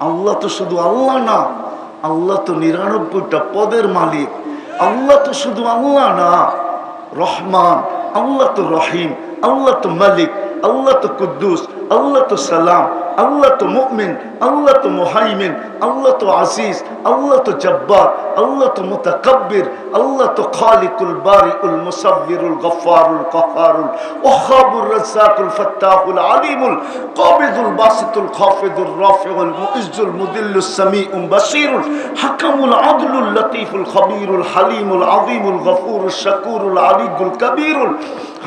আল্লাহ তো শুধু আল্লাহ না, আল্লাহ তো ৯৯টা পদের মালিক। আল্লাহ তো শুধু আল্লাহ না, রহমান, আল্লাহ তো রহিম, আল্লাহ তো মালিক, আল্লাহ তো কুদ্দুস, আল্লাহ তো সালাম, আল্লাহ তো মুমিন, আল্লাহ তো মুহাইমিন, আল্লাহ তো আজিজ, আল্লাহ তো জব্বার, আল্লাহ তো মুতাকাব্বির, আল্লাহ তো খালিকুল বারিউল মুসাব্বিরুল গফফারুল কাহ্হারুল ওয়াহ্হাবুর রাজ্জাকুল ফাত্তাহুল আলিমুল কাবিদুল বাসিতুল খাফিদুর রাফিউল মুইজ্জুল মুদিল্লুস সামিউল বাসীরুল হাকামুল আদলুল লতীফুল খবীরুল হালিমুল আযীমুল গফুরুশ শাকুরুল আলিয়ুল কবীরুল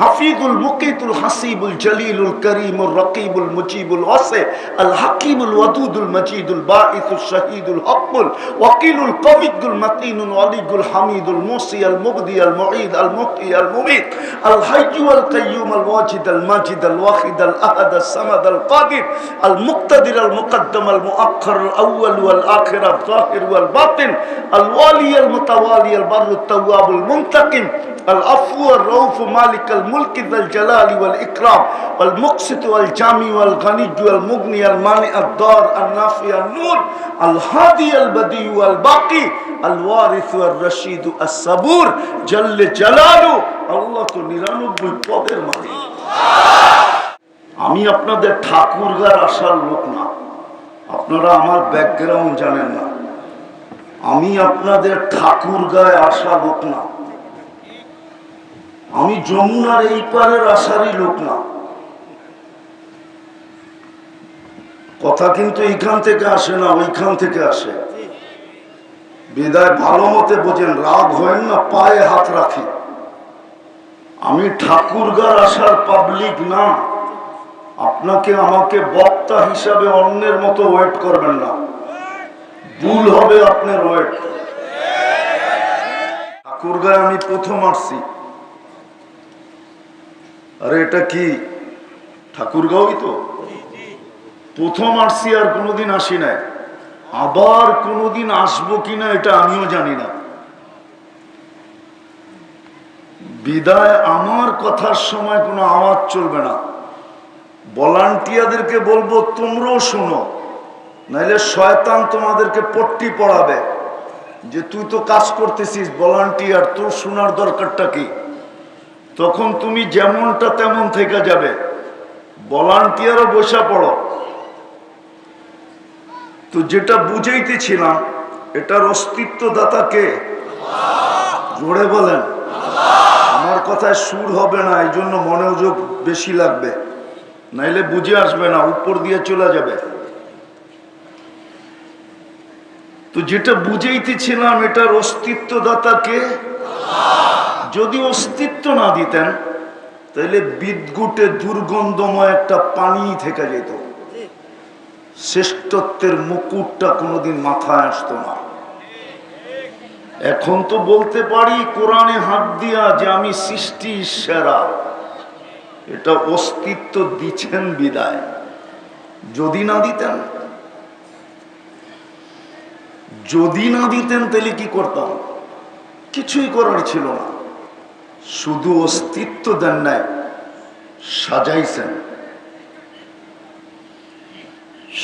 হাফিজুল মুকিতুল হাসিবুল জলিলুল করিমুর রকিবুল মুজিবুল ওয়াসি আল হাকিমুল ওয়াদুদুল মজিদুল বাঈসুল শহীদুল হকুল ওয়াকিলুল কবিয়ুল মতিনুল ওয়ালিয়ুল হামিদুল মুসি আল মুবদি আল মুঈদ আল মুহয়ি আল মুমীত আল হাইয়্যু আল কাইয়্যুম আল ওয়াজিদ আল মাজিদ আল ওয়াহিদ আল আহাদ আল সামাদ আল কাদির আল মুক্তাদির আল মুকদ্দম আল মুআখ্খার আল আউয়াল ওয়াল আখির আল যাহির ওয়াল বাতিন আল ওয়ালি আল মুতাওয়ালি আল বাররুত তাওয়াবুল মুনতাকিম العفو الرؤوف مالك الملك ذا الجلال والإكرام والمقسط والجامع والغني والمغني المانع الضار النافع النور الهادي البديع والباقي الوارث والرشيد الصبور جل جلاله আল্লাহ তো ৯৯ পদের মালিক। আমি আপনাদের ঠাকুরগার আসার লোক না, আপনারা আমার ব্যাকগ্রাউন্ড জানেন না। আমি আপনাদের ঠাকুরগায় আসা লোক না, আমি যমুনার এই পারের আসারই লোক না। কথা কিন্তু এইখান থেকে আসে না, ওইখান থেকে আসে। বিদায় ভালো মতে বোঝেন, রাগ হয় না, পায়ে হাত রাখি। আমি ঠাকুরগার আসার পাবলিক না। আপনাকে আমাকে বক্তা হিসাবে অন্যের মতো ওয়েট করবেন না, ভুল হবে আপনার ওয়েট। ঠাকুরগায় আমি প্রথম আসছি। আরে এটা কি ঠাকুরগাঁওই তো? প্রথম আসছি, আর কোনোদিন আসি নাই। আবার কোনোদিন আসবো কিনা এটা আমিও জানি না। বিদায় আমার কথার সময় কোনো আওয়াজ চলবে না। ভলান্টিয়ারদেরকে বলবো তোমরাও শোনো, নাইলে শয়তান তোমাদেরকে পট্টি পড়াবে যে তুই তো কাজ করতেছিস, ভলান্টিয়ার, তোর শোনার দরকারটা কি? তখন তুমি যেমনটা তেমন থেকে যাবে। ভলান্টিয়ারও বসে পড়ো। তো যেটা বুঝাইতেছিলাম, এটার অস্তিত্বদাতা কে? জোরে বলেন। আমার কথায় সুর হবে না, এই জন্য মনোযোগ বেশি লাগবে, নাইলে বুঝে আসবে না, উপর দিয়ে চলে যাবে। তো যেটা বুঝাইতেছিলাম, এটার অস্তিত্বদাতা কে? যদি অস্তিত্ব না দিতেন তাহলে বিদ্যুটে দুর্গন্ধময় একটা পানি থেকে যেত, শ্রেষ্ঠত্বের মুকুটটা কোনোদিন মাথায় আসতো না। এখন তো বলতে পারি কোরআনে হাত দিয়া যে আমি সৃষ্টি সেরা। এটা অস্তিত্ব দিচ্ছেন বিদায়। যদি না দিতেন তাহলে কি করতাম? কিছুই করার ছিল না। শুধু অস্তিত্ব দেন নাই, সাজাইছেন।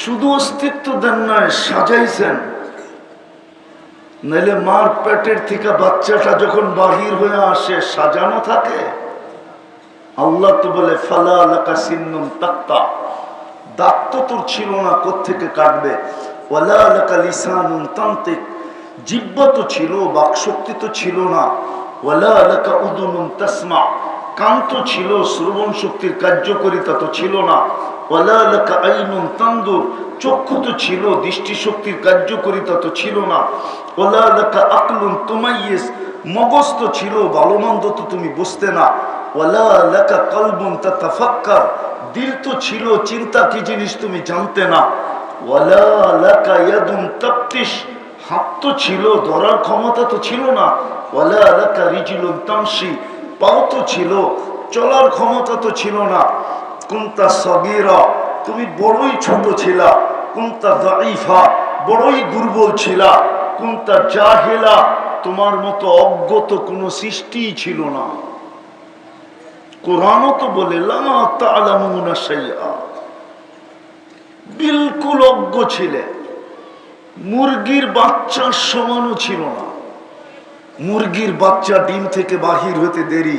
শুধু অস্তিত্ব দেন নাই, সাজাইছেন। নাইলে মার পেটের থেকে বাচ্চাটা যখন বাহির হয়ে আসে সাজানো থাকে। আল্লাহ তো বলে ফালা লাকা সিন্নুন তাক্তা, দাঁত তো তোর ছিল না, কোত্থেকে কাটবে? ওয়ালা লাকা লিসানুন তান্তিক, জিহ্বা তো ছিল, বাকশক্তি তো ছিল না। ওয়ালা লাকা উদুনুন তাসমা, কান তো ছিল, শ্রবণ শক্তির কার্যকারিতা তো ছিল না। ওয়ালা লাকা আইনুন তানদুর, চক্ষু তো ছিল, দৃষ্টিশক্তির কার্যকারিতা তো ছিল না। ওয়ালা লাকা আকলুন তুমাইয়িজ, মগজ তো ছিল, ভালো মন্দ তো তুমি বুঝতে না। ওয়ালা লাকা কলবুন তাতাফাক্কার, দিল তো ছিল, চিন্তা কি জিনিস তুমি জানতে না। ওয়ালা লাকা ইয়াদুন তাফতিশ, হাত তো ছিল, ধরার ক্ষমতা তো ছিল না। ওয়ালা লাকা রিজলুন তামশি, পাও তো ছিল, চলার ক্ষমতা তো ছিল না। কুনতা সগীরা, তুমি বড়ই ছোট ছিলা। কুনতা দাঈফা, বড়ই দুর্বল ছিলা। কুনতা জাহিলা, তোমার মতো অজ্ঞ তো কোনো সৃষ্টিই ছিল না। কোরআনও তো বলে লা তা'লামুনা শাইআ, বিলকুল অজ্ঞ ছিলে। মুরগির বাচ্চার সমানও ছিল না। মুরগির বাচ্চা ডিম থেকে বাহির হতে দেরি,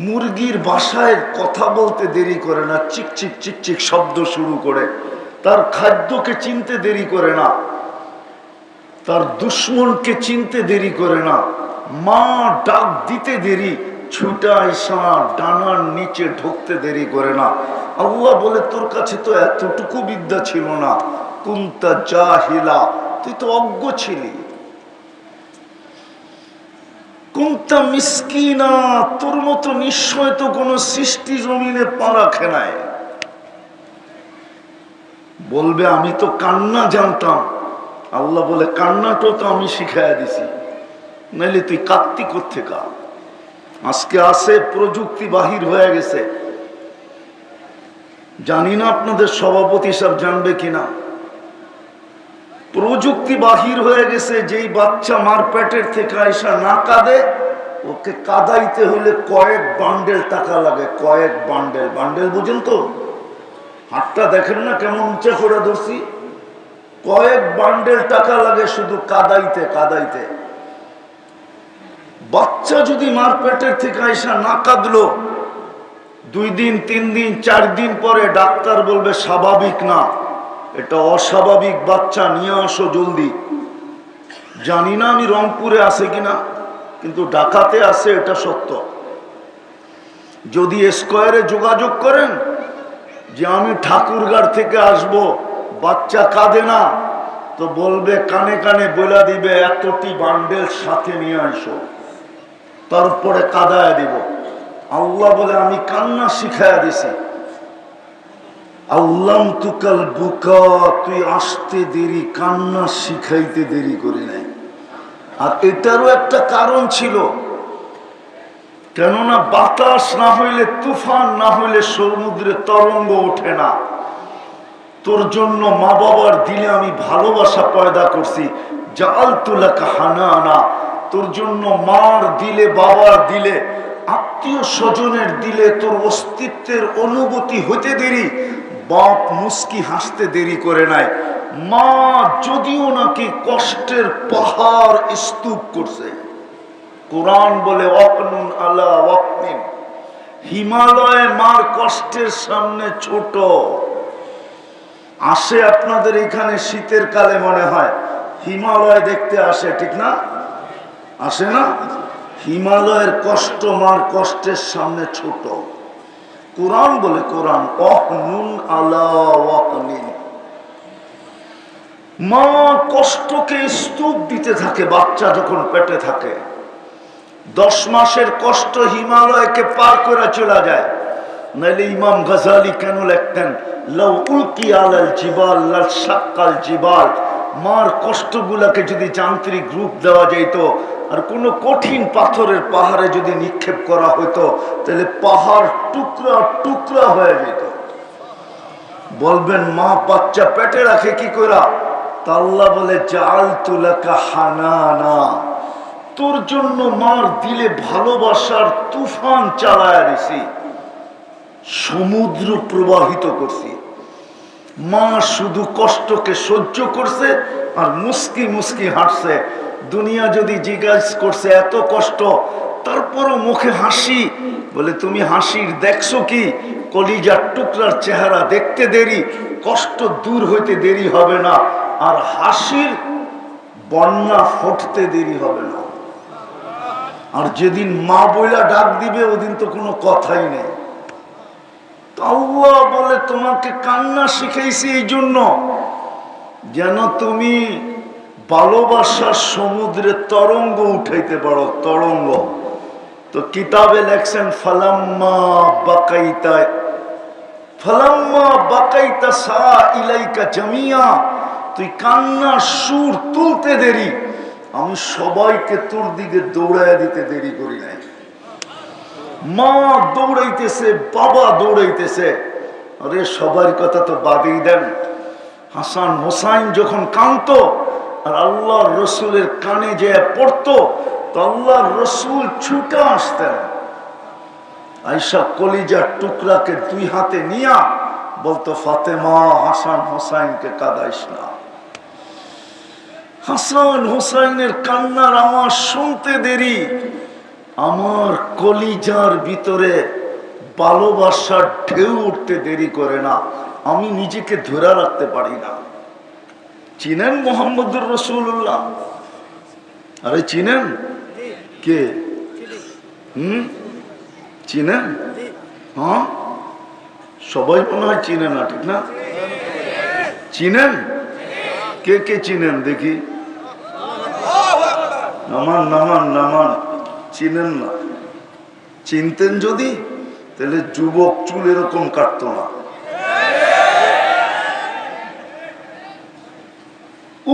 মুরগির বাসায় কথা বলতে দেরি করে না, চিকচিক চিকচিক শব্দ শুরু করে, তার খাদ্যকে চিনতে দেরি করে না, তার দুশ্মনকে চিনতে দেরি করে না, মা ডাক দিতে দেরি, ছুটা আইসা ডানার নিচে ঢুকতে দেরি করে না। আল্লাহ বলে তোর কাছে তো এতটুকু বিদ্যা ছিল না, কুনতা জাহিলা, তুই তো অজ্ঞ ছিলি, কুনতা মিসকিনা, তোর মতো নিশ্চয় তো কোন সৃষ্টি জমিনে পা রাখে নাই। বলবে আমি তো কান্না জানতাম, আল্লাহ বলে কান্নাটাও তো আমি শিখাইয়া দিছি, নাইলে তুই কাঁদতি কোত্থেকা। আজকে আসে প্রযুক্তি বাহির হয়ে গেছে, জানি না আপনাদের সভাপতি সাহেব জানবে কিনা, প্রযুক্তি বাহির হয়ে গেছে। যেই বাচ্চা মার পেটের থেকে আইসা না কাঁদে, ওকে কাঁদাইতে হইলে কয়েক বান্ডেল টাকা লাগে, কয়েক বান্ডেল। বান্ডেল বুঝেন তো? হাতটা দেখেন না কেমন উঁচা করে ধরছি, কয়েক বান্ডেল টাকা লাগে শুধু কাঁদাইতে কাঁদাইতে। বাচ্চা যদি মার পেটের থেকে আইসা না কাঁদলো, 2 দিন 3 দিন 4 দিন পরে ডাক্তার বলবে স্বাভাবিক না, এটা অস্বাভাবিক বাচ্চা, নিয়ে আসো জলদি। জানি না আমি রংপুরে আছে কিনা, কিন্তু ঢাকাতে আছে, এটা সত্য। যদি স্কয়ারে যোগাযোগ করেন যে আমি ঠাকুরগাঁড় থেকে আসব, বাচ্চা কাঁদে না, তো বলবে কানে কানে বলে দিবে এতটি বান্ডেল সাথে নিয়ে আসো, তারপরে কাঁদায় দিব। আল্লাহ বলে আমি কান্না শিখাইয়া দিছি। আল্লাম তুকাল বুকা, তুই আসতে দেরি, কান্না শিখাইতে দেরি করি নাই। আর এটারও একটা কারণ ছিল, কেননা বাতাস না হইলে, তুফান না হইলে সমুদ্রে তরঙ্গ ওঠে না। তোর জন্য মা বাবার দিলে আমি ভালোবাসা পয়দা করছি, জাআলতুলাকা হানানা, তোর জন্য মার দিলে, বাবার দিলে, আত্মীয় স্বজনের দিলে তোর অস্তিত্বের অনুভূতি হতে দেরি। বাপ মুস্কি হাসতে দেরি করে নাই। মা যদিও নাকি কষ্টের পাহাড় স্তূপ করছে, কোরআন বলে ওয়াকনুন আলা ওয়াকনিন, হিমালয় মার কষ্টের সামনে ছোট। আসে আপনাদের এখানে শীতের কালে মনে হয় হিমালয় দেখতে আসে, ঠিক না? আসে না? হিমালয়ের কষ্ট মার কষ্টের সামনে ছোট। কোরআন বলে, কোরআন ওয়াকনুন আলা ওয়াকনিন, মা কষ্টকে স্তূপ দিতে থাকে বাচ্চা যখন পেটে থাকে। 10 মাসের কষ্ট হিমালয়কে পার করে চলে যায়। নাইলে ইমাম গাজালি কেন লিখতেন লাউ উলকি আলাল জিবাল লাশাক্কাল জিবাল, মার কষ্টগুলোকে যদি যান্ত্রিক রূপ দেওয়া যেত আর কোনো কঠিন পাথরের পাহাড়ে যদি নিক্ষেপ করা হতো, তাহলে পাহাড় টুকরা টুকরা হয়ে যেত। বলবেন মা বাচ্চা পেটে রাখে কি করে? তা আল্লাহ বলে জাআলতুলাকা হানানা, তোর জন্য মার দিলে ভালোবাসার তুফান চালায়া দিছি, সমুদ্র প্রবাহিত করছি। মা শুধু কষ্টকে সহ্য করছে আর মুস্কি মুস্কি হাঁটছে। দুনিয়া যদি জিজ্ঞাসা করছে এত কষ্ট, তারপরও মুখে হাসি, বলে তুমি হাসির দেখছো কি? কলিজার টুকরার চেহারা দেখতে দেরি, কষ্ট দূর হইতে দেরি হবে না, আর হাসির বন্যা ফুটতে দেরি হবে না। আর যেদিন মা বইলা ডাক দিবে, ওদিন তো কোনো কথাই নেই। আল্লাহ বলে তোমাকে কান্না শিখাইছি এই জন্য যেন তুমি ভালোবাসার সমুদ্রে তরঙ্গ উঠাইতে পারো, তরঙ্গ। তো কিতাবে লেখছেন ফালাম্মা বাকাইতা সা ইলাইকা জামিয়া, তুই কান্নার সুর তুলতে দেরি, আমি সবাইকে তোর দিকে দৌড়াইয়া দিতে দেরি করি নাই। মা দৌড়াইতেছে, বাবা দৌড়াইতেছে, আরে সবার কথা তো বাদেই দেন। হাসান হোসাইন যখন কাঁদতো আর আল্লাহ রসুলের কানে যে পড়তো, তো আল্লাহ রসুল ছুটে আসতেন, আয়েশা কলিজার টুকরাকে 2 হাতে নিয়া বলতো ফাতেমা হাসান হোসাইনকে কাঁদাইস না। হাসান হোসাইনের কান্নার আওয়াজ শুনতে দেরি, আমার কলিজার ভিতরে ভালোবাসার ঢেউ উঠতে দেরি করে না, আমি নিজেকে ধরে রাখতে পারি না। চিনেন মুহাম্মদুর রাসূলুল্লাহ? আরে চিনেন? কে? চিনেন? হ্যাঁ, সবাই মনে হয় চিনে না, ঠিক না? চিনেন? কে কে চিনেন দেখি? নামান নামান নামান। চিনেন না? চিনতেন যদি তাহলে যুবক চুল এরকম কাটতো না।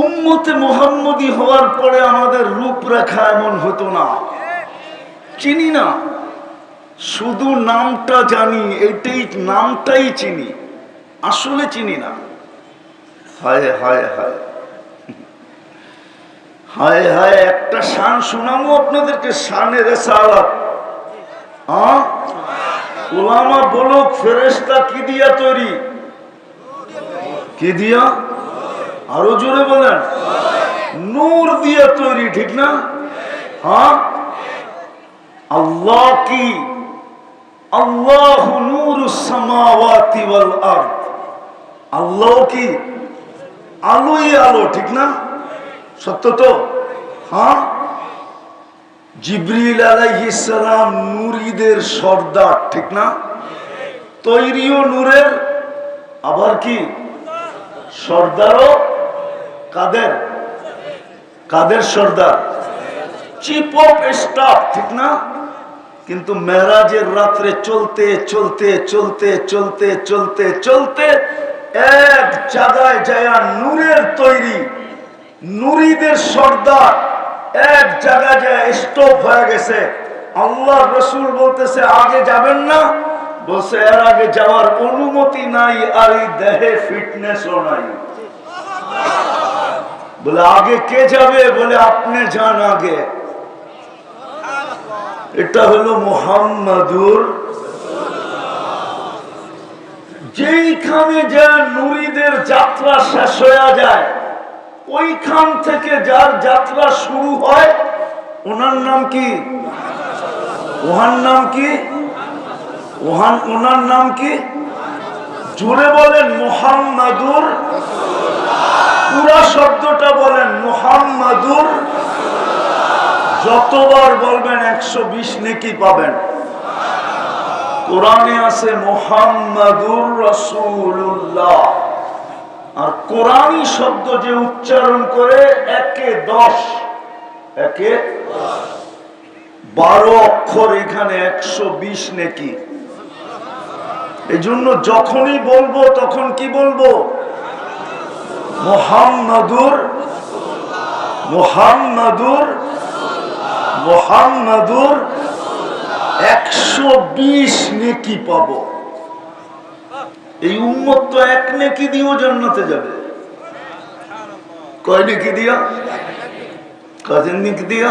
উম্মতে মুহাম্মদী হওয়ার পরে আমাদের রূপরেখা এমন হতো না। চিনি না, শুধু নামটা জানি, এটাই নামটাই চিনি, আসলে চিনি না। হায় হায় হায় হায় হায়, একটা শান শোনাবো আপনাদেরকে, শানের রিসালাত। উলামা বলুক ফেরেশতা কি দিয়া তৈরি? কি দিয়া? আরো জোরে বলেন। নূর দিয়ে তৈরি, ঠিক না? হ্যাঁ, আল্লাহ কি? আল্লাহু নূরুস সামাওয়াতি ওয়াল আরদ। আল্লাহ কি? আলোই আলো, ঠিক না? সত্য তো? হ্যাঁ। জিবরিল আলাইহিস সালাম নূরীদের সর্দার, ঠিক না? তৈরিও নূরের, আবার কি সর্দারও কাদের? কাদের সর্দার? চিফ অফ স্টাফ, ঠিক না? কিন্তু মেরাজের রাত্রে চলতে চলতে চলতে চলতে চলতে চলতে এক জায়গায় যায় নূরের তৈরি, নূরীদের সর্দার এক জায়গায় যায় স্টপ হয়ে গেছে। আল্লাহ রসুল বলতেছে আগে যাবেন না? বলছে এর আগে যাওয়ার অনুমতি নাই, আর এই দেহে ফিটনেসও নাই। বলে আগে কে যাবে? বলে আপনি যান আগে। এটা হলো মুহাম্মাদুর। যেইখানে যে নূরীদের যাত্রা শেষ হয়ে যায়, ওইখান থেকে যার যাত্রা শুরু হয় ওনার নাম কি? ওহার নাম কি? ওনার নাম কি? জোরে বলেন মুহাম্মাদুর। পুরা শব্দটা বলেন মুহাম্মাদুর। যতবার বলবেন 120 নেকি পাবেন। কোরআনে আছে মুহাম্মাদুর রাসূলুল্লাহ, আর কোরআনী শব্দ যে উচ্চারণ করে একে 10, একে 12 অক্ষর, এখানে 120 নেকি। এই জন্য যখনই বলবো তখন কি বলবো? মুহাম্মাদুর মুহাম্মাদুর মুহাম্মাদুর। 120 নেকি পাবো। এই উম্মত তো এক নেকি দিয়েও জান্নাতে যাবে। কয় নেকি দিয়া? কাজের নেকি দিয়া।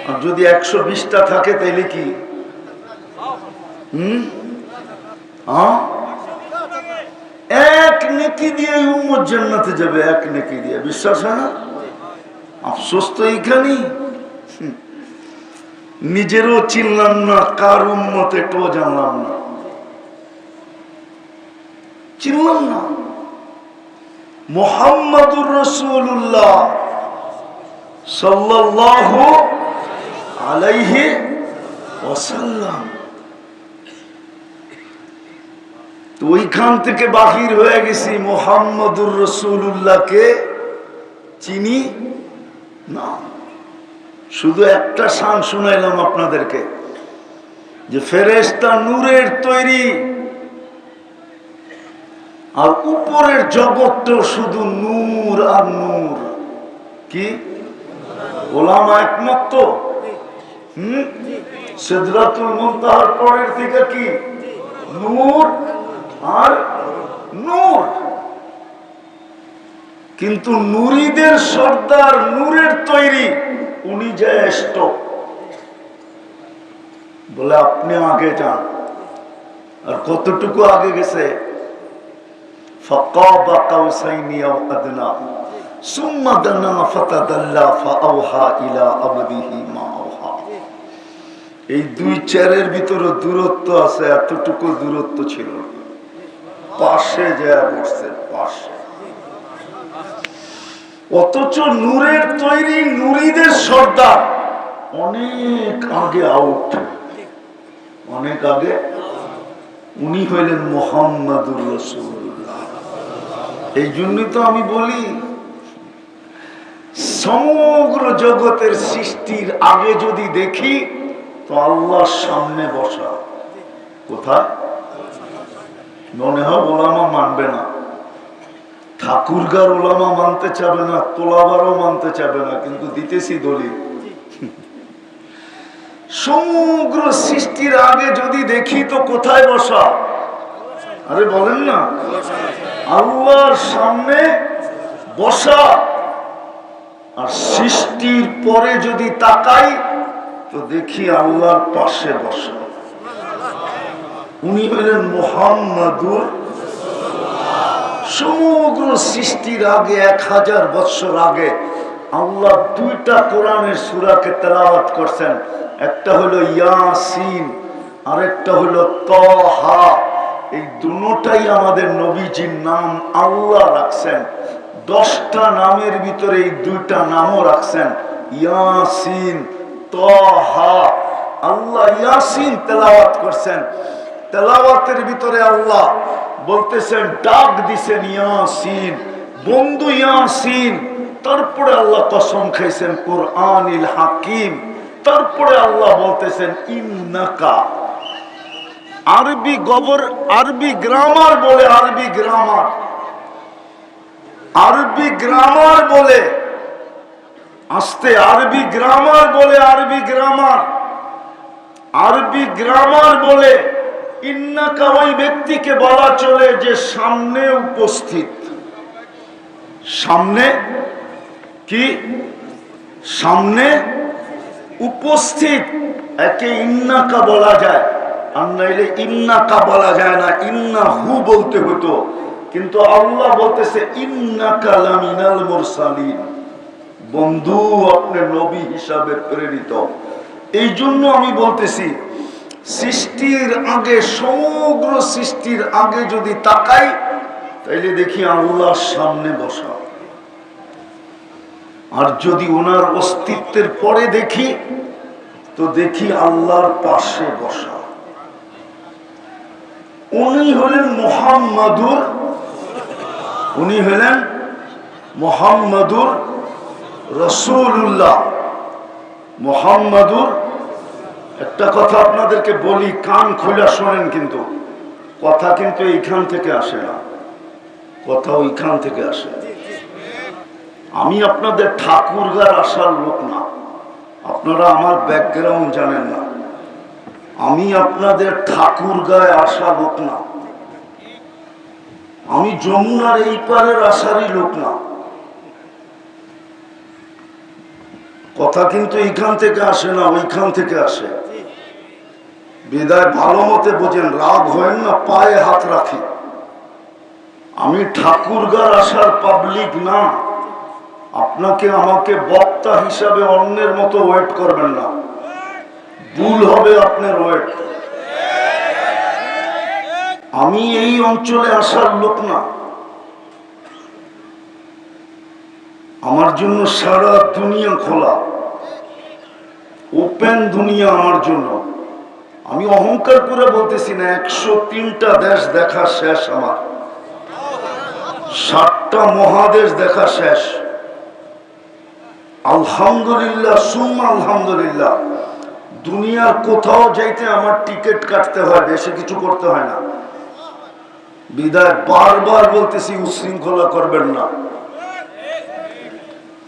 আর যদি 120টা থাকে তাইলে কি? এক নেকি দিয়ে উম্মত জান্নাতে যাবে, এক নেকি দিয়ে। বিশ্বাস হয় না? আফসোস তো এইখানেই। নিজেরও চিনলাম না, কার উম্মত এটাও জানলাম না, চিনলাম না। মুহাম্মাদুর রাসূলুল্লাহ সাল্লাল্লাহু আলাইহি ওয়াসাল্লাম। তো ওইখান থেকে বাহির হয়ে গেছি, মুহাম্মাদুর রাসূলুল্লাহকে চিনি না। শুধু একটা শান শুনাইলাম আপনাদেরকে, যে ফেরেশতা নূরের তৈরি, আর উপরের জগৎটাও শুধু নূর আর নূর। কি ওলামা একমত তো? সিদরাতুল মুনতাহার পরের দিকে কি? নূর আর নূর। কিন্তু নূরীদের সর্দার নূরের তৈরি, উনি জ্যেষ্ঠ। বলে আপনি আগে যান। আর কতটুকু আগে গেছে? ফাকাবা কাউসাইনি আও আদনা, সুম্মা দানা ফাতাদাল্লা ফাআওহা ইলা আবদিহি মা আওহা। এই দুই চেয়ারের ভিতরে দূরত্ব আছে, এতটুকু দূরত্ব ছিল, পাশে যায় বসছে, পাশে। অথচ নূরের তৈরি নুরীদের সর্দার অনেক আগে আউট, অনেক আগে। উনি হইলেন মুহাম্মাদুর রাসূলুল্লাহ। এই জন্যই তো আমি বলি, সমগ্র জগতের সৃষ্টির আগে যদি দেখি তো আল্লাহর সামনে বসা। কোথায়? মনে হয় ওলামা মানবে না, ঠাকুরগার ওলামা মানতে চাবে না, তোলাবারও মানতে চাবে না, কিন্তু দিতেছি দলিল। সমগ্র সৃষ্টির আগে যদি দেখি তো কোথায় বসা? আরে বলেন না, আল্লাহর সামনে বসা। আর সৃষ্টির পরে যদি তাকাই তো দেখি আল্লাহর পাশে বসা। উনি হলেন মুহাম্মাদুর। সমগ্র সৃষ্টির আগে 1000 বছর আগে আল্লাহ দুইটা কোরআনের সূরাকে তেলাওয়াত করছেন। একটা হলো ইয়াসিন, আরেকটা হলো তাহা। এই দুটোটাই আমাদের নবীজির নাম আল্লাহ রাখছেন। 10টা নামের ভিতরে এই দুইটা নামও রাখছেন, ইয়াসিন, তাহা। আল্লাহ ইয়াসিন তেলাওয়াত করছেন, তেলাওয়াতের ভিতরে আল্লাহ বলতেছেন, ডাক দিছেন ইয়াসিন, বন্ধু ইয়াসিন। তারপরে আল্লাহ কসম খাইছেন কুরআনিল হাকিম। তারপরে আল্লাহ বলতেছেন ইন্নাকা। আরবি গবর, আরবি গ্রামার বলে, আরবি গ্রামার, আরবি গ্রামার বলে, আস্তে আরবি গ্রামার বলে, আরবি গ্রামার, আরবি গ্রামার বলে ইন্নাকা ওই ব্যক্তিকে বলা চলে যে সামনে উপস্থিত। সামনে কি? সামনে উপস্থিত। একে ইন্নাকা বলা যায়, আর নাইলে ইন্নাকা বলা যায় না, ইন্নাহু বলতে হতো। কিন্তু আল্লাহ বলতেছে ইন্নাকা লামিনাল মুরসালিন, বন্ধু আপনি নবী হিসাবে প্রেরিত। এই জন্য আমি বলতেছি, সৃষ্টির আগে, সমগ্র সৃষ্টির আগে যদি তাকাই তাইলে দেখি আল্লাহর সামনে বসা। আর যদি ওনার অস্তিত্বের পরে দেখি তো দেখি আল্লাহর পাশে বসা। উনি হলেন মুহাম্মাদুর, উনি হলেন মুহাম্মাদুর রাসূলুল্লাহ। মুহাম্মাদুর, একটা কথা আপনাদেরকে বলি, কান খোলা শোনেন, কিন্তু কথা কিন্তু এইখান থেকে আসে না, কথা ওইখান থেকে আসে। আমি আপনাদের ঠাকুরগার আসার লোক না, আপনারা আমার ব্যাকগ্রাউন্ড জানেন না। আমি আপনাদের ঠাকুরগায় আসা লোক না, আমি যমুনার এই পারের আসারই লোক না। কথা কিন্তু এইখান থেকে আসে না, ওইখান থেকে আসে। বিদায় ভালো মতে বোঝেন, রাগ হয় না, পায়ে হাত রাখি। আমি ঠাকুরগার আসার পাবলিক না। আপনাকে আমাকে বক্তা হিসাবে অন্যের মতো ওয়েট করবেন না, ভুল হবে আপনার ওয়েট। আমি এই অঞ্চলে আসার লোক না। আমার জন্য সারা দুনিয়া খোলা, ওপেন দুনিয়া আমার জন্য। আমি অহংকার করে বলতেছি না, 103টা দেশ দেখা শেষ আমার, 7টা মহাদেশ দেখা শেষ। আলহামদুলিল্লাহ, সুম্মা আলহামদুলিল্লাহ। দুনিয়ার কোথাও যাইতে আমার টিকিট কাটতে হয়, বেশি কিছু করতে হয় না। বিদায় বারবার বলতেছি, উশৃঙ্খলা করবেন না।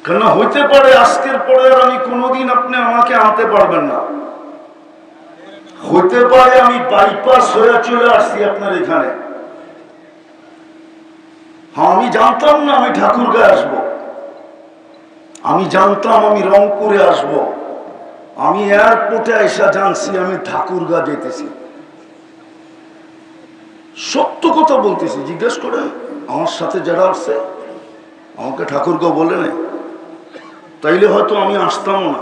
কেন হইতে পারে আজকের পরে আর আমি কোনোদিন আপনি আমাকে আনতে পারবেন না। হইতে পারে আমি বাইপাস হয়ে চলে আসছি আপনার এখানে। হ্যাঁ, আমি জানতাম না আমি ঠাকুরগাঁয়ে আসবো, আমি জানতাম আমি রংপুরে আসব, আমি এয়ারপোর্টে আইসা জানছি আমি ঠাকুরগাঁ যেতেছি। সত্য কথা বলতেছি, জিজ্ঞেস করেন আমার সাথে যারা আসছে। আমাকে ঠাকুরকে বলে নাই, তাইলে হয়তো আমি আসতাম না।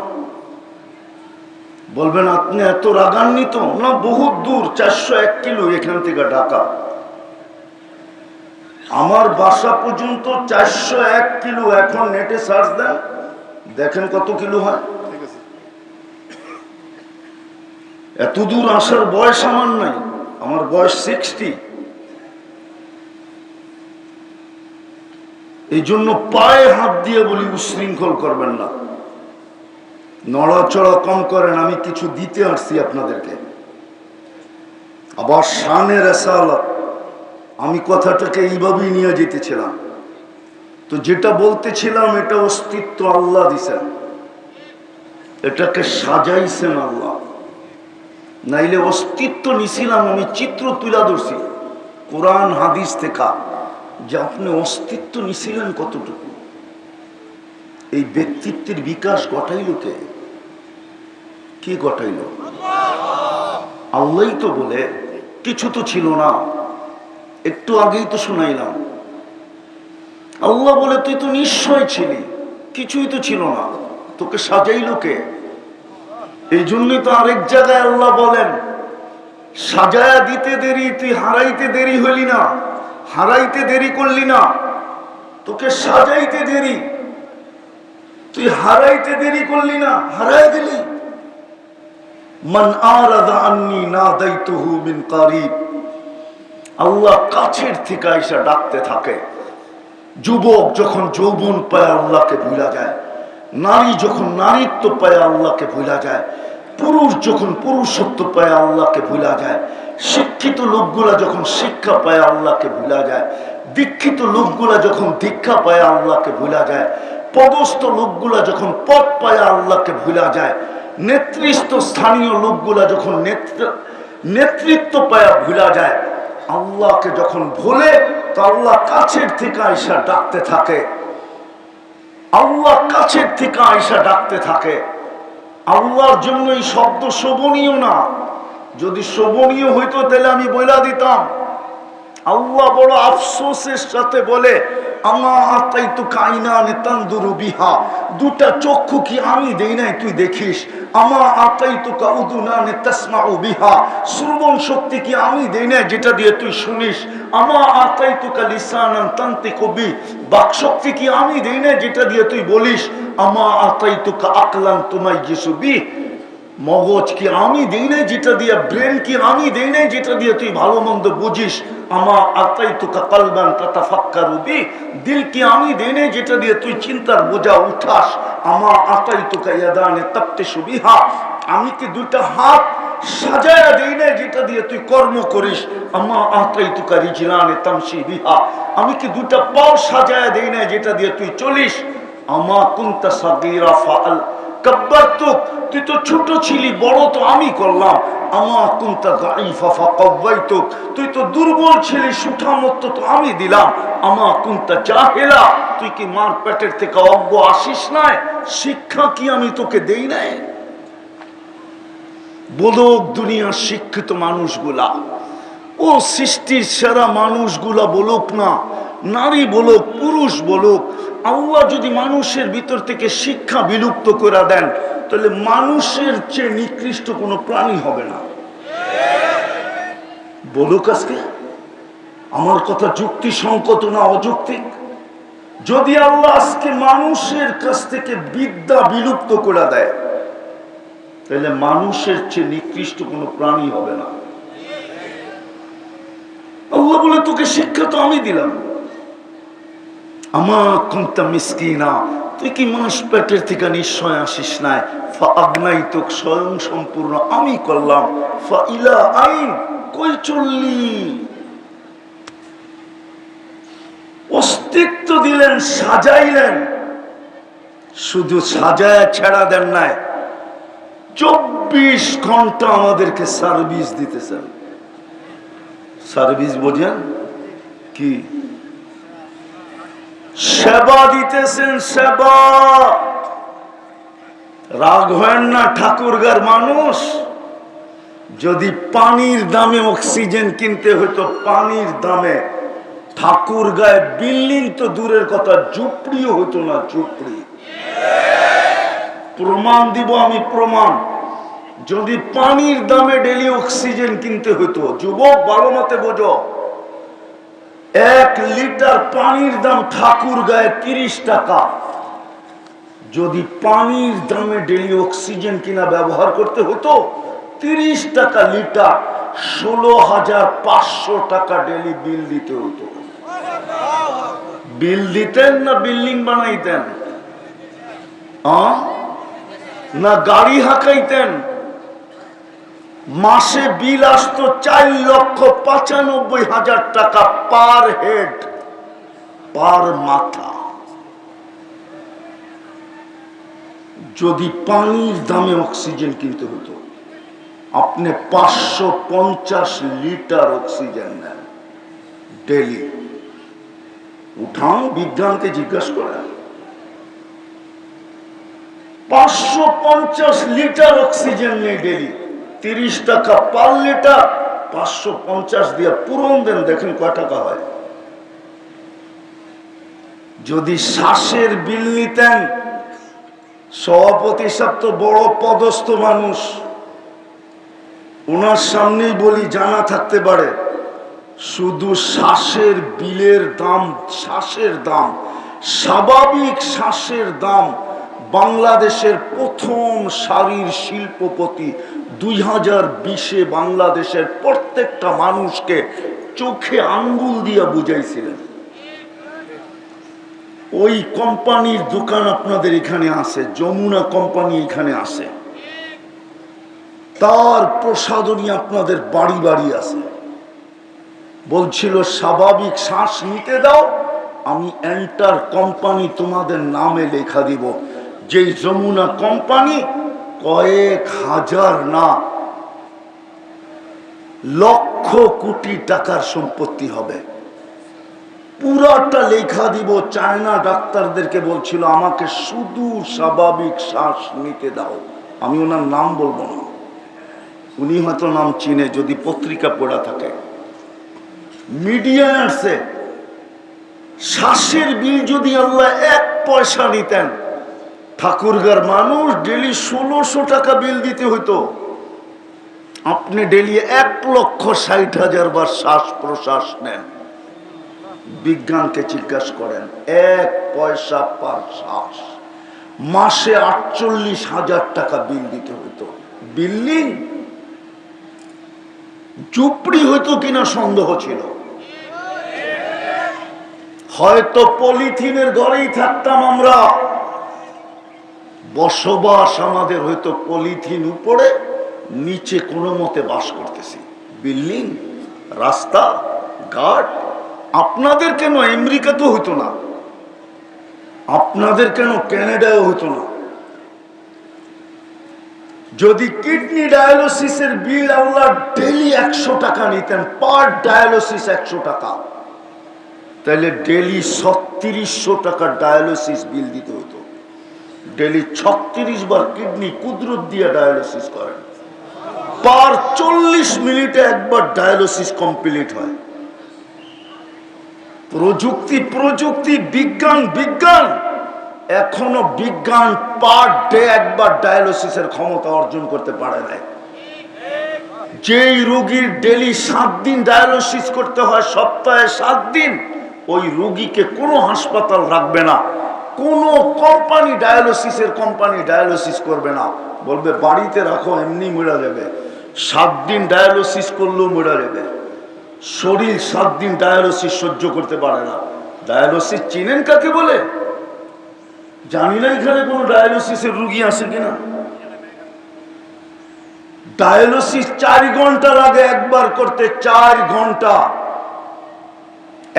বলবেন আপনি এত রাগান্বিত না? বহুত দূর, 401 কিলো এখান থেকে ঢাকা। আমার বাসা পর্যন্ত 401 কিলো। এখন নেটে সার্চ দেন, দেখেন কত কিলো হয়। এত দূর আসার বয়স আমার নাই, আমার বয়স 60। এই জন্য পায়ে হাত দিয়ে বলি উশৃঙ্খল করবেন না, নড়াচড়া কম করেন। আমি কিছু দিতে আসছি আপনাদেরকে। আবার শানের রেসালাত, আমি কথাটাকে এইভাবেই নিয়ে যেতেছিলাম। তো যেটা বলতেছিলাম, এটা অস্তিত্ব আল্লাহ দিছেন, এটাকে সাজাইছেন আল্লাহ। নাইলে অস্তিত্ব নিছিলাম আমি, চিত্র তুলা ধরছি কোরআন হাদিস থেকে, যে আপনি অস্তিত্ব নিছিলেন কতটুকু। এই ব্যক্তিত্বের বিকাশ ঘটাইল কে? কি ঘটাইল? আল্লাহই তো বলে কিছু তো ছিল না। একটু আগেই তো শুনাইলাম, আল্লাহ বলে তুই তো নিশ্চয় ছিলি, কিছুই তো ছিল না, তোকে সাজাইল কে? এই জন্যই তো আরেক জায়গায় আল্লাহ বলেন, সাজায়া দিতে দেরি, তুই হারাইতে দেরি হলি না, হারাইতে দেরি করলি না, তোকে সাজাইতে দেরি, তুই হারাইতে দেরি করলি না, হারাই দিলি। মান আরাদা আন্নি নাদাইতুহু মিন কারিব। আল্লাহ কাছের থেকে এসে ডাকতে থাকে। যুবক যখন যৌবন পায় আল্লাহকে ভুলা যায়, নারী যখন নারীত্ব পায় আল্লাহকে ভুলা যায়, পুরুষ যখন পুরুষত্ব পায় আল্লাহকে ভুলা যায়, শিক্ষিত লোকগুলা যখন শিক্ষা পায় আল্লাহকে ভুলা যায়, দীক্ষিত লোকগুলা যখন দীক্ষা পায় আল্লাহকে ভুলা যায়, পদস্থ লোকগুলা যখন পদ পায় আল্লাহকে ভুলা যায়, নেতৃত্ব স্থানীয় লোকগুলা যখন নেতৃত্ব পায় ভুলা যায়, আল্লাহকে যখন ভুলে, তো আল্লাহ কাছের থেকে আয়সা ডাকতে থাকে। আল্লাহ কাছের থেকে আয়সা ডাকতে থাকে। আল্লাহর জন্য এই শব্দ শোভনীয় না। যদি শোভনীয় হইতো তাহলে আমি বইলা দিতাম। আল্লাহ বড় আফসোসের সাথে বলে, আমা আতাইতুকা আইনানি তানদুরু বিহা, দুটা চক্ষু কি আমি দেই নাই তুই দেখিস? আমা আতাইতুকা উযুনানি তাসমাউ বিহা, শ্রবণ শক্তি কি আমি দেই নাই যেটা দিয়ে তুই শুনিস? আমা আতাইতুকা লিসানান তানতিকু বি, বাক শক্তি কি আমি দেই নাই যেটা দিয়ে তুই বলিস? আমা আতাইতুকা আকলান তুমাইয়িসু বি, মগজ কি আমি দেই নাই যেটা দিয়ে, ব্রেন কি আমি দেই নাই যেটা দিয়ে তুই ভালো মন্দ বুঝিস? আমা আতাইতুকা কলবান তাতাফাক্কারু বি, দিল কি আমি দেই নাই যেটা দিয়ে তুই চিন্তার বোঝা উঠাস? আমা আতাইতুকা ইয়াদানি তাবতিশু বিহা, আমি কি দুইটা হাত সাজায়া দেই নাই যেটা দিয়ে তুই কর্ম করিস? আমা আতাইতুকা রিজলানি তামশি বিহা, আমি কি দুইটা পাও সাজায়া দেই নাই যেটা দিয়ে তুই চলিস? আমা কুনতা সাগীরা ফাআল কাব্বারতুক, তুই তো ছোট ছিলি, বড় তো আমি করলাম। আমা কুনতা দাঈফা ফাকাওয়াইতুক, তুই তো দুর্বল ছিলি, সুঠামত্ব তো আমি দিলাম। আমা কুনতা জাহিলা, তুই কি মার পেটের থেকে অজ্ঞ আসিস নাই? শিক্ষা কি আমি তোকে দেই নাই? বলুক দুনিয়ার শিক্ষিত মানুষগুলা, ও সৃষ্টির সেরা মানুষগুলা বলুক না, নারী বলুক পুরুষ বলুক, আল্লাহ যদি মানুষের ভিতর থেকে শিক্ষা বিলুপ্ত করে দেন, তাহলে মানুষের চেয়ে নিকৃষ্ট কোনো প্রাণী হবে না। বলুক আজকে, আমার কথা যুক্তিসঙ্গত না অযৌক্তিক? যদি আল্লাহ আজকে মানুষের কাছ থেকে বিদ্যা বিলুপ্ত করে দেয়, তাহলে মানুষের চেয়ে নিকৃষ্ট কোনো প্রাণী হবে না। আল্লাহ বলে তোকে শিক্ষা তো আমি দিলাম। আমা কুনতা মিসকিনা, তুই কি মানুষ পেটের থেকে নিশ্চয় আসিস নাই? ফাআগনাইতুক, স্বয়ং সম্পূর্ণ আমি করলাম। ফাইলা আইন, কই চললি? অস্তিত্ব দিলেন, সাজাইলেন, শুধু সাজায় ছেড়া দেন নাই, 24 ঘন্টা আমাদেরকে সার্ভিস দিতেছেন। সার্ভিস বোঝেন কি? সেবা দিতেছেন, সেবা। রাগ হয় না ঠাকুরগার মানুষ? যদি পানির দামে অক্সিজেন কিনতে হতো, পানির দামে ঠাকুর গায়ে বিল্ডিং তো দূরের কথা, ঝুপড়িও হতো না, ঝুপড়ি। প্রমাণ দিব আমি, প্রমাণ। যদি পানির দামে ডেলি অক্সিজেন কিনতে হতো, যুবক ভালো মতে বোঝো, 1 লিটার পানির দাম ঠাকুর গায়ে 30 টাকা। যদি পানির দামে ডেলি অক্সিজেন কিনা ব্যবহার করতে হতো, 30 টাকা লিটার, 16,500 টাকা ডেলি বিল দিতে হতো। বিল দিতেন না বিল্ডিং বানাইতেন? না গাড়ি হাঁকাইতেন? মাসে বিল আসতো 4,95,000 টাকা পার হেড, পার মাথা। যদি পানির দামে অক্সিজেন কিনতে হতো, আপনি 550 লিটার অক্সিজেন নেন ডেলি। উঠান, বিজ্ঞানকে জিজ্ঞাসা করেন। 550 লিটার অক্সিজেন নেই ডেলি, 30 টাকা পার লিটার, 550 দিয়ে পূরণ দেন, দেখেন কয় টাকা হয়। যদি শ্বাসের বিল নিতেন, সভাপতি সাহেব তো বড় পদস্থ মানুষ, ওনার সামনেই বলি, জানা থাকতে পারে, শুধু শ্বাসের বিলের দাম, শ্বাসের দাম, স্বাভাবিক শ্বাসের দাম, বাংলাদেশের প্রথম সারির শিল্পপতি 2020-এ বাংলাদেশের প্রত্যেকটা মানুষকে চোখে আঙ্গুল দিয়ে বুঝাইছিলেন। ওই কোম্পানির দোকান আপনাদের এখানে আছে, যমুনা কোম্পানি এখানে আছে, তার প্রসাধনী আপনাদের বাড়ি বাড়ি আছে। বলছিল স্বাভাবিক শ্বাস নিতে দাও, আমি এন্টার কোম্পানি তোমাদের নামে লেখা দিব। যেই যমুনা কোম্পানি কয়েক হাজার না লক্ষ কোটি টাকার সম্পত্তি হবে, পুরাটা লেখা দিব। চায়না ডাক্তারদেরকে বলছিল আমাকে শুধু স্বাভাবিক শ্বাস নিতে দাও, আমি ওনার নাম বলবো না, উনি হয়তো নাম চিনে যদি পত্রিকা পড়া থাকে, মিডিয়ায় আসছে। শ্বাসের বিল যদি আল্লাহ 1 পয়সা নিতেন, ঠাকুরগার মানুষ ডেলি 1600 টাকা বিল দিতে হইতো। আপনি ডেলি 1,60,000 বার শ্বাস প্রশ্বাস নেন, বিজ্ঞানকে জিজ্ঞাসা করেন, 1 পয়সা পার শ্বাস, মাসে 48,000 টাকা বিল দিতে হইতো। বিল্ডিং ঝুপড়ি হইতো কিনা সন্দেহ ছিল, হয়তো পলিথিনের ঘরেই থাকতাম আমরা, বসবাস আমাদের হয়তো পলিথিন উপরে, নিচে কোনো মতে বাস করতেছি। বিল্ডিং, রাস্তা ঘাট। আপনাদের কেন আমেরিকা তো হইতো না, আপনাদের কেন কানাডায় হইতো না? যদি কিডনি ডায়ালিসিসের বিল আল্লাহ ডেলি 100 টাকা নিতেন, পার ডায়ালিসিস 100 টাকা, তাহলে ডেলি 3600 টাকা ডায়ালিসিস বিল দিতে হতো। ডেলি 36 বার কিডনি কুদরত দিয়ে ডায়ালিসিস করেন, পার 40 মিনিটে একবার ডায়ালিসিস কমপ্লিট হয়। প্রযুক্তি প্রযুক্তি, বিজ্ঞান বিজ্ঞান, এখনো বিজ্ঞান পার ডে একবার ডায়ালিসিসের ক্ষমতা অর্জন করতে পারে নাই। যেই রোগীর ডেলি 7 দিন ডায়ালিসিস করতে হয়, সপ্তাহে 7 দিন, ওই রোগীকে কোনো হাসপাতাল রাখবে না, কোনো কোম্পানি ডায়ালিসিসের কোম্পানি ডায়ালিসিস করবে না, বলবে বাড়িতে রাখো, এমনি মরে যাবে। 7 দিন ডায়ালিসিস করলেও মরে যাবে। শরীর 7 দিন ডায়ালিসিস সহ্য করতে পারে না। ডায়ালিসিস চিনেন কাকে বলে? জানি না এখানে কোনো ডায়ালিসিসের রোগী আছে কিনা। ডায়ালিসিস 4 ঘন্টা লাগে একবার করতে, 4 ঘন্টা।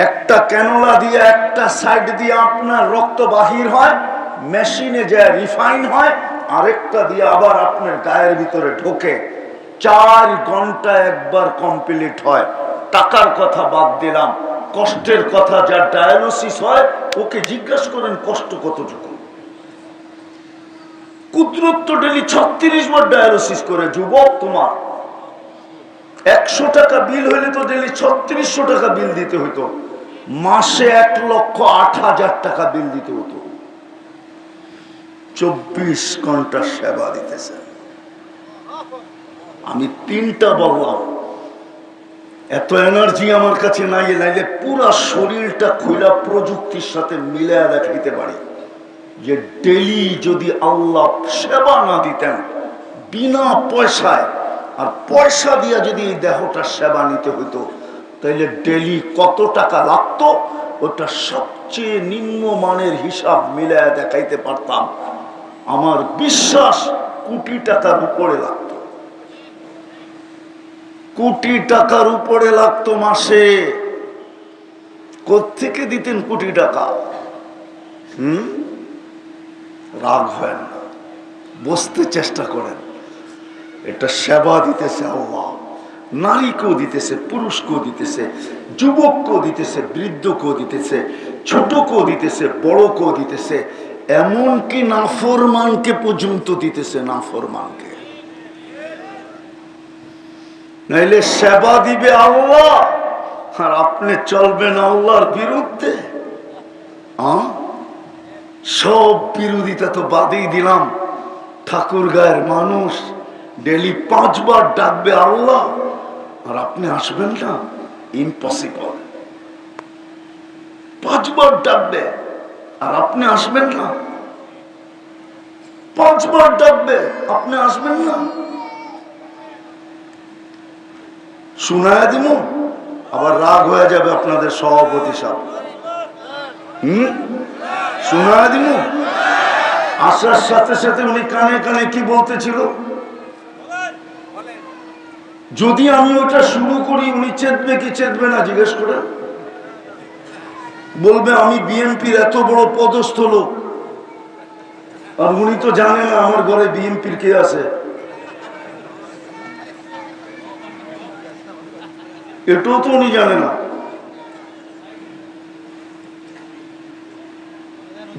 একটা ক্যানোলা দিয়ে একটা সাইড দিয়ে আপনার রক্ত বাহির হয়, মেশিনে যায় রিফাইন হয়, আরেকটা দিয়ে আবার আপনার গায়ের ভিতরে ঢোকে। 4 ঘন্টা একবার কমপ্লিট হয়। টাকার কথা বাদ দিলাম, কষ্টের কথা, যার ডায়ালিসিস হয় ওকে জিজ্ঞাসা করেন কষ্ট কতটুকু। কুদরত তো ডেলি 36 বার ডায়ালিসিস করে। যুবক, তোমার 100 টাকা বিল হইলে তো ডেলি 3600 টাকা বিল দিতে হইতো। মাসে 1,08,000 টাকা বিল দিতে হতো। 24 ঘন্টা সেবা দিতেছে। আমি 3টা বললাম, এত এনার্জি আমার কাছে নাই, নাইলে পুরা শরীরটা খুলা প্রযুক্তির সাথে মিলে দেখাইতে পারি যে ডেলি যদি আল্লাহ সেবা না দিতেন বিনা পয়সায়, আর পয়সা দিয়া যদি এই দেহটা সেবা নিতে হইতো, তাইলে ডেলি কত টাকা লাগতো ওটা সবচেয়ে নিম্নমানের হিসাব মিলে দেখাইতে পারতাম। আমার বিশ্বাস কোটি টাকার উপরে লাগতো, কোটি টাকার উপরে লাগতো মাসে। কোত্থেকে দিতেন কোটি টাকা? রাগ হয় না, বুঝতে চেষ্টা করেন। এটা সেবা দিতেছে আল্লাহ, নারীকেও দিতেছে, পুরুষকেও দিতেছে, যুবককেও দিতেছে, বৃদ্ধকেও দিতেছে, ছোটকেও দিতেছে, বড়কেও দিতেছে, এমনকি নাফরমানকে পর্যন্ত দিতেছে। নাফরমানকে নাইলে সেবা দিবে আল্লাহ আর আপনি চলবেন আল্লাহর বিরুদ্ধে। সব বিরোধিতা তো বাদই দিলাম। ঠাকুর গায়ের মানুষ ডেলি 5 বার ডাকবে আল্লাহ, আর আপনি আসবেন না? ইম্পসিবল। 5 বার ডাকবে আর আপনি আসবেন না? 5 বার ডাকবে, আপনি আসবেন না? শুনায়া দিব, আবার রাগ হয়ে যাবে আপনাদের সভাপতি সাহেব। শুনায়া দিব। আসার সাথে সাথে উনি কানে কানে কি বলতেছিল, যদি আমি ওটা শুরু করি উনি চেতবে কি চেতবে না জিজ্ঞেস করে। বলবে আমি বিএনপির এত বড় পদস্থ লোক, আর উনি তো জানে না আমার ঘরে বিএনপির কে আছে। এটাও তো উনি জানে না।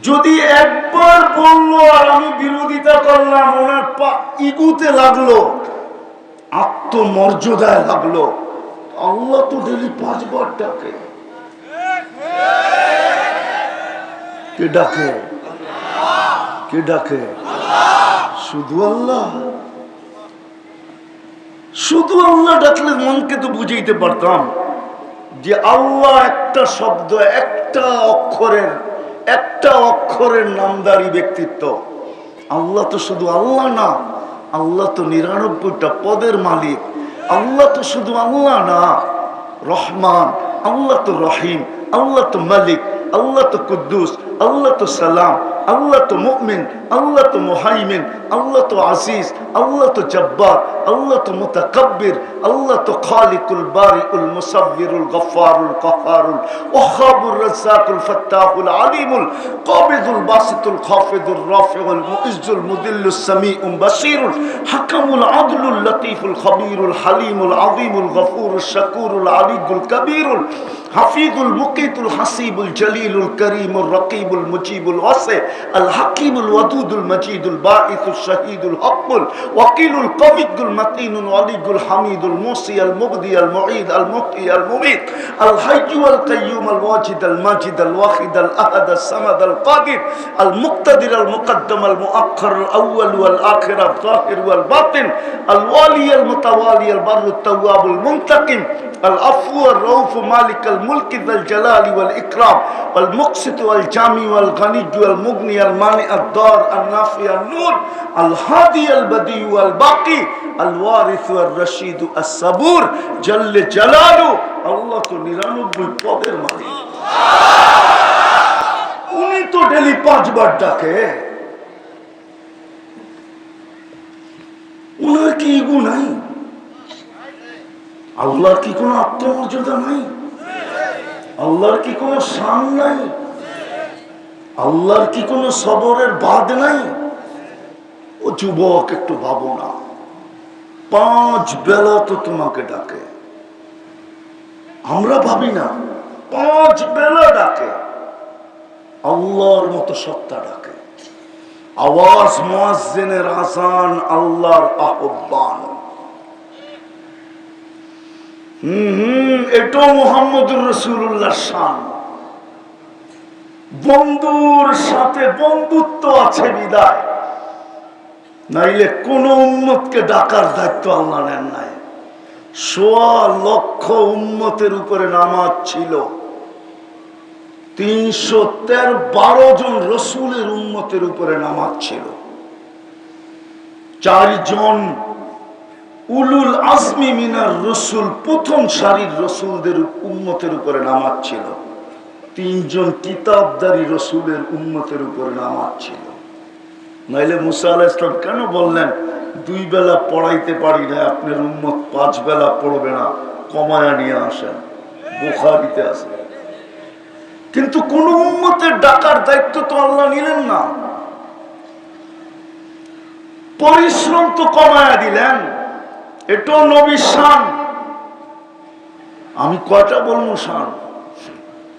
যদি একবার বললো আর আমি বিরোধিতা করলাম, ওনার ইগুতে লাগলো, আত্মমর্যাদায় লাগলো। আল্লাহ তো ডেলি 5 বার ডাকে। কে ডাকে? কে ডাকে? শুধু আল্লাহ। শুধু আল্লাহ ডাকলে মনকে তো বুঝাইতে পারতাম যে আল্লাহ একটা শব্দ, একটা অক্ষরের নামদারি ব্যক্তিত্ব। আল্লাহ তো শুধু আল্লাহ না, আল্লাহ তো 99টা পদের মালিক। আল্লাহ তো শুধু আল্লাহ না, রহমান, আল্লাহ তো রহিম, আল্লাহ তো মালিক, আল্লাহ তো কুদ্দুস, আল্লাহ তো সালাম, আল্লাহ তো মুমিন, আল্লাহ তো মুহাইমিন, আল্লাহ তো আজিজ, আল্লাহ তো জব্বার, আল্লাহ তো মুতাকাব্বির, আল্লাহ তো খালিকুল বারিউল মুসাব্বিরুল গফফারুল কাহ্হারুল ওয়াহ্হাবুর রাজ্জাকুল ফাত্তাহুল আলিমুল কাবিদুল বাসিতুল খাফিদুর রাফিউল মুইজ্জুল মুদিল্লুস সামিউম বাসীরুল হাকামুল আদলুল লতীফুল খবীরুল হালিমুল আযীমুল গফুরুশ শাকুরুল আলিয়ুল কবীরুল হাফিজুল মুকিতুল হাসিবুল জলিলুল করিমুল রকিবুল মুজিবুল ওয়াসি আল হাকিমুল ওয়াদুদুল মজিদুল বাঈসুল শহীদুল হকুল ওয়াকিলুল কবিয়ুল মতিনুল ওয়ালিয়ুল হামিদুল মুসি আল মুবদি আল মুঈদ আল মুহয়ি আল মুমীত আল হাইয়্যু আল কাইয়্যুম আল ওয়াজিদ আল মাজিদ আল ওয়াহিদ আল আহাদ আল সামাদ আল কাদির আল মুক্তাদির আল মুকদ্দম আল মুআখ্খার আল আউয়াল ওয়াল আখির আল যাহির ওয়াল বাতিন আল ওয়ালি আল মুতাওয়ালি আল বাররুত তাওয়াবুল মুনতাকিম العفو الرؤوف مالك الملك ذا الجلال والإكرام والمقسط والجامع والغني والمغني المانع الضار النافع النور الهادي البديع والباقي الوارث الرشيد الصبور جل جلاله الله তো 99 পদের মালিক। উনি তো ডেলি 5 বার ডাকে। উনার কি ইগো নাই? আল্লাহর কি কোনো আত্মমর্যাদা নাই? আল্লাহর কি কোনো শান নাই? আল্লাহর কি কোনো সবরের বাদ নাই? ও যুবক, একটু ভাবো না, 5 বেলা তো তোমাকে ডাকে। আমরা ভাবি না, 5 বেলা ডাকে। আল্লাহর মতো সত্তা ডাকে। আওয়াজ মুয়াজ্জিনের আযান, আল্লাহর আহ্বান। এটাও মুহাম্মদুর রাসূলুল্লাহর শান। বন্ধুর সাথে বন্ধুত্ব আছে বিদায়, নাইলে কোন উম্মতকে ডাকার দায়িত্ব আল্লাহ নেন নাই। ১৬ লক্ষ উম্মতের উপরে নামাজ ছিল, ৩১৩ জন রসুলের উম্মতের উপরে নামাজ ছিল, ৪ জন উলুল আজমি মিনার রসুল, প্রথম সারির রসুলদের উম্মতের উপরে নামাজ ছিল, ৩ জন কিতাবদারী রসুলের উম্মতের উপরে নামাজ ছিল। নাইলে মুসা আলাইহিস সালাম কেন বললেন 2 বেলা পড়াইতে পারি না, আপনার উম্মত 5 বেলা পড়বে না, কমায়া নিয়ে আসেন, বুখারীতে আছে। কিন্তু কোন উম্মতের ডাকার দায়িত্ব তো আল্লাহ নিলেন না, পরিশ্রম তো কমায়া দিলেন। এটাও নবীর শান। আমি কয়টা বলবো শান?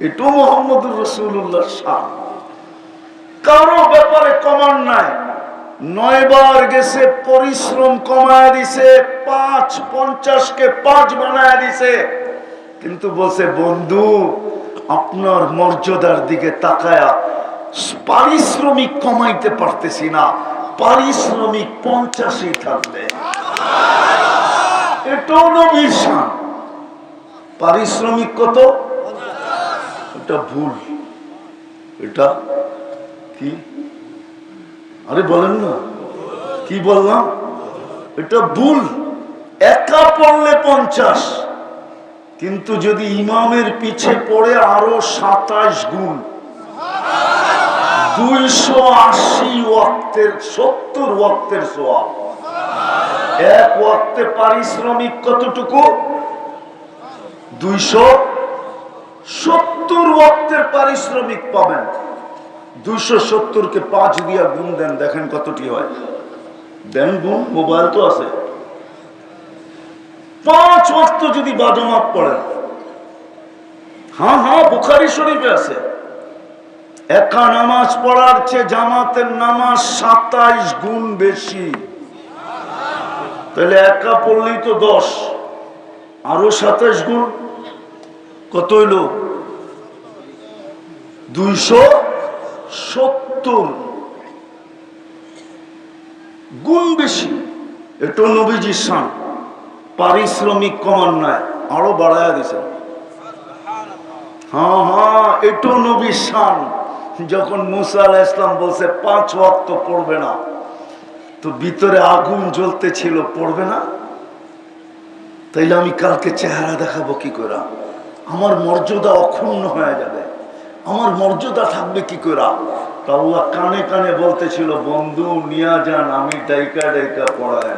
এটাও মুহাম্মদুর রাসূলুল্লাহর শান। কারো ব্যাপারে কমান নাই। 9 বার গেছে, পরিশ্রম কমায় দিছে, 50কে 5 বানায় দিছে, কিন্তু বলছে বন্ধু আপনার মর্যাদার দিকে তাকায়া পারিশ্রমিক কমাইতে পারতেছি না, পারিশ্রমিক 50ই থাকবে। এটাও নবীর শান। পারিশ্রমিক কত? এটা ভুল। এটা কি? আরে বলেন না, কি বললাম? এটা ভুল। একা পড়লে 50, কিন্তু যদি ইমামের পিছে পড়ে আরো 27 গুণ, 280 ওয়াক্তের 70 ওয়াক্তের সওয়াব। এক ওয়াক্তে পারিশ্রমিক কতটুকু? 270 ওয়াক্তের পারিশ্রমিক পাবেন। 270কে 5 দিয়া গুণ দেন, দেখেন কতটি হয়। দেন গুণ, মোবাইল তো আছে। 5 ওয়াক্ত যদি বাজমাত পড়েন, হ্যাঁ বুখারী শরীফে আছে, একা নামাজ পড়ার চেয়ে জামাতের নামাজ 27 গুণ বেশি। তাহলে একা পড়লেই তো 10, আরো 27 গুণ, কত হইল? 270 গুণ বেশি। এটা নবীজির শান। পারিশ্রমিক কমান নাই, আরো বাড়ায়া দিছে। হ্যাঁ এটা নবীর শান। যখন মুসা আলাইহিস সালাম বলছে 5 ওয়াক্ত পড়বে না, তো ভিতরে আগুন জ্বলতে ছিল, পড়বে না? তাইলে আমি কালকে চেহারা দেখাবো কি করে? আমার মর্যাদা অক্ষুণ্ণ হয়ে যাবে, আমার মর্যাদা থাকবে কি করে? তা আল্লাহ কানে কানে বলতেছিল, বন্ধু নিয়া যান, আমি ডাইকা ডাইকা পড়ায়।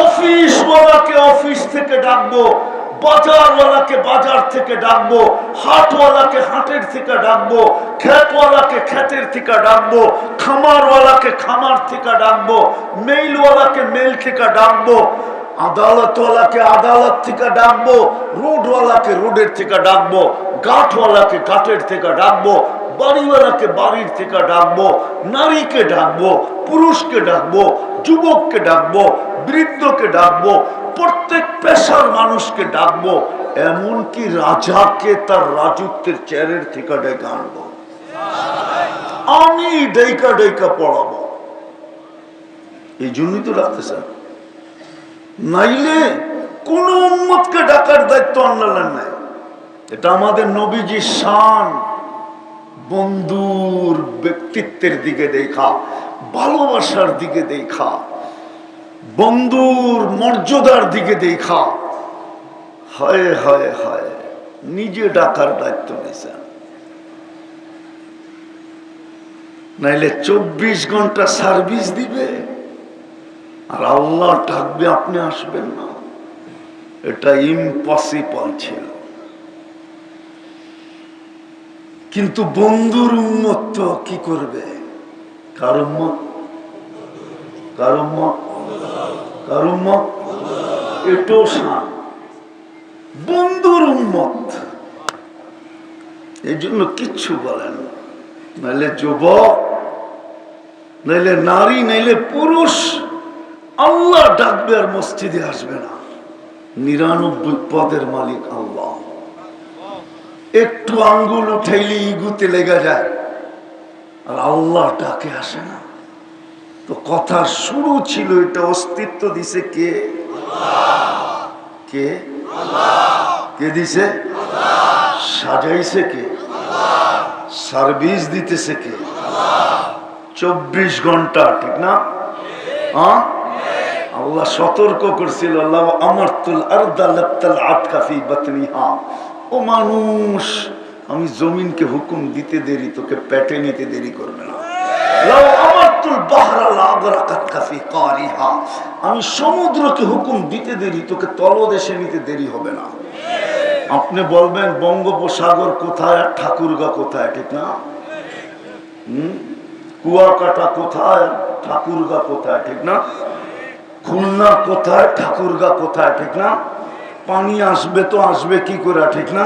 অফিসওয়ালাকে অফিস থেকে ডাকবো, বাজারওয়ালাকে বাজার থেকে ডাকবো, হাটওয়ালাকে হাটের থেকে ডাকবো, ক্ষেতওয়ালাকে ক্ষেতের থেকে ডাকবো, খামারওয়ালাকে খামার থেকে ডাকবো, মেইলওয়ালাকে মেইল থেকে ডাকবো, আদালতওয়ালাকে আদালত থেকে ডাকবো, রোডওয়ালাকে রোডের থেকে ডাকবো, গাঠওয়ালাকে গাঠের থেকে ডাকবো, বাড়িওয়ালাকে বাড়ির থেকে ডাকবো, নারীকে ডাকবো, পুরুষকে ডাকবো, যুবককে ডাকবো, বৃদ্ধকে ডাকবো, প্রত্যেক পেশার মানুষকে ডাকবো, এমনকি রাজাকে তার রাজত্বের চেয়ারের থেকে ডেকে আনবো, আমি ডেকা ডেকা পড়াবো। এই জন্যই তো ডাকতেছেন, নাইলে কোন উম্মতকে ডাকার দায়িত্ব আনলেন নাই। এটা আমাদের নবীজির শান। বন্ধুর ব্যক্তিত্বের দিকে দেখা, ভালোবাসার দিকে দেখা, বন্ধুর মর্যাদার দিকে দেখা, হায় হায় হায়, নিজে ডাকার দায়িত্ব নিয়েছেন। নাইলে 24 ঘন্টা সার্ভিস দিবে আর আল্লাহ ডাকবে, আপনি আসবেন না। এটা ইম্পসিবল ছিল। কিন্তু বন্ধুর উম্মত তো কি করবে? কার উম্মত? কার উম্মত? কার উম্মত? এটাও শান, বন্ধুর উম্মত। এই জন্য কিচ্ছু বলেন না। নাইলে যুবক, নাইলে নারী, নাইলে পুরুষ, আল্লাহ ডাকবে আর মসজিদে আসবে না। 99 পদের মালিক আল্লাহ। একটু আঙ্গুল উঠাইলে ইগুতে লেগে যায়, আর আল্লাহ ডাকে আসে না। তো কথা শুরু ছিল, এটা অস্তিত্ব দিছে কে? কে? কে দিছে? সাজাইছে কে? সার্ভিস দিতেছে কে? 24 ঘন্টা, ঠিক না? আল্লাহ সতর্ক করছিল, আল্লাহ আমারতুল আরদা লাবতাল আতকা ফি বাতনিহা, ও মানুষ, আমি জমিনকে হুকুম দিতে দেরি, তোকে পেটে নিতে দেরি করবে না। লাউ আমারতুল বাহরা লাগরাকাতকা ফি কারিহা, আমি সমুদ্রকে হুকুম দিতে দেরি, তোকে তলদেশে নিতে দেরি হবে না। আপনি বলবেন বঙ্গোপসাগর কোথায়, ঠাকুরগা কোথায়, ঠিক না? কুয়াকাটা কোথায়, ঠাকুরগা কোথায়, ঠিক না? খুলনা কোথায়, ঠাকুরগা কোথায়, ঠিক না? পানি আসবে তো আসবে কি করে, ঠিক না?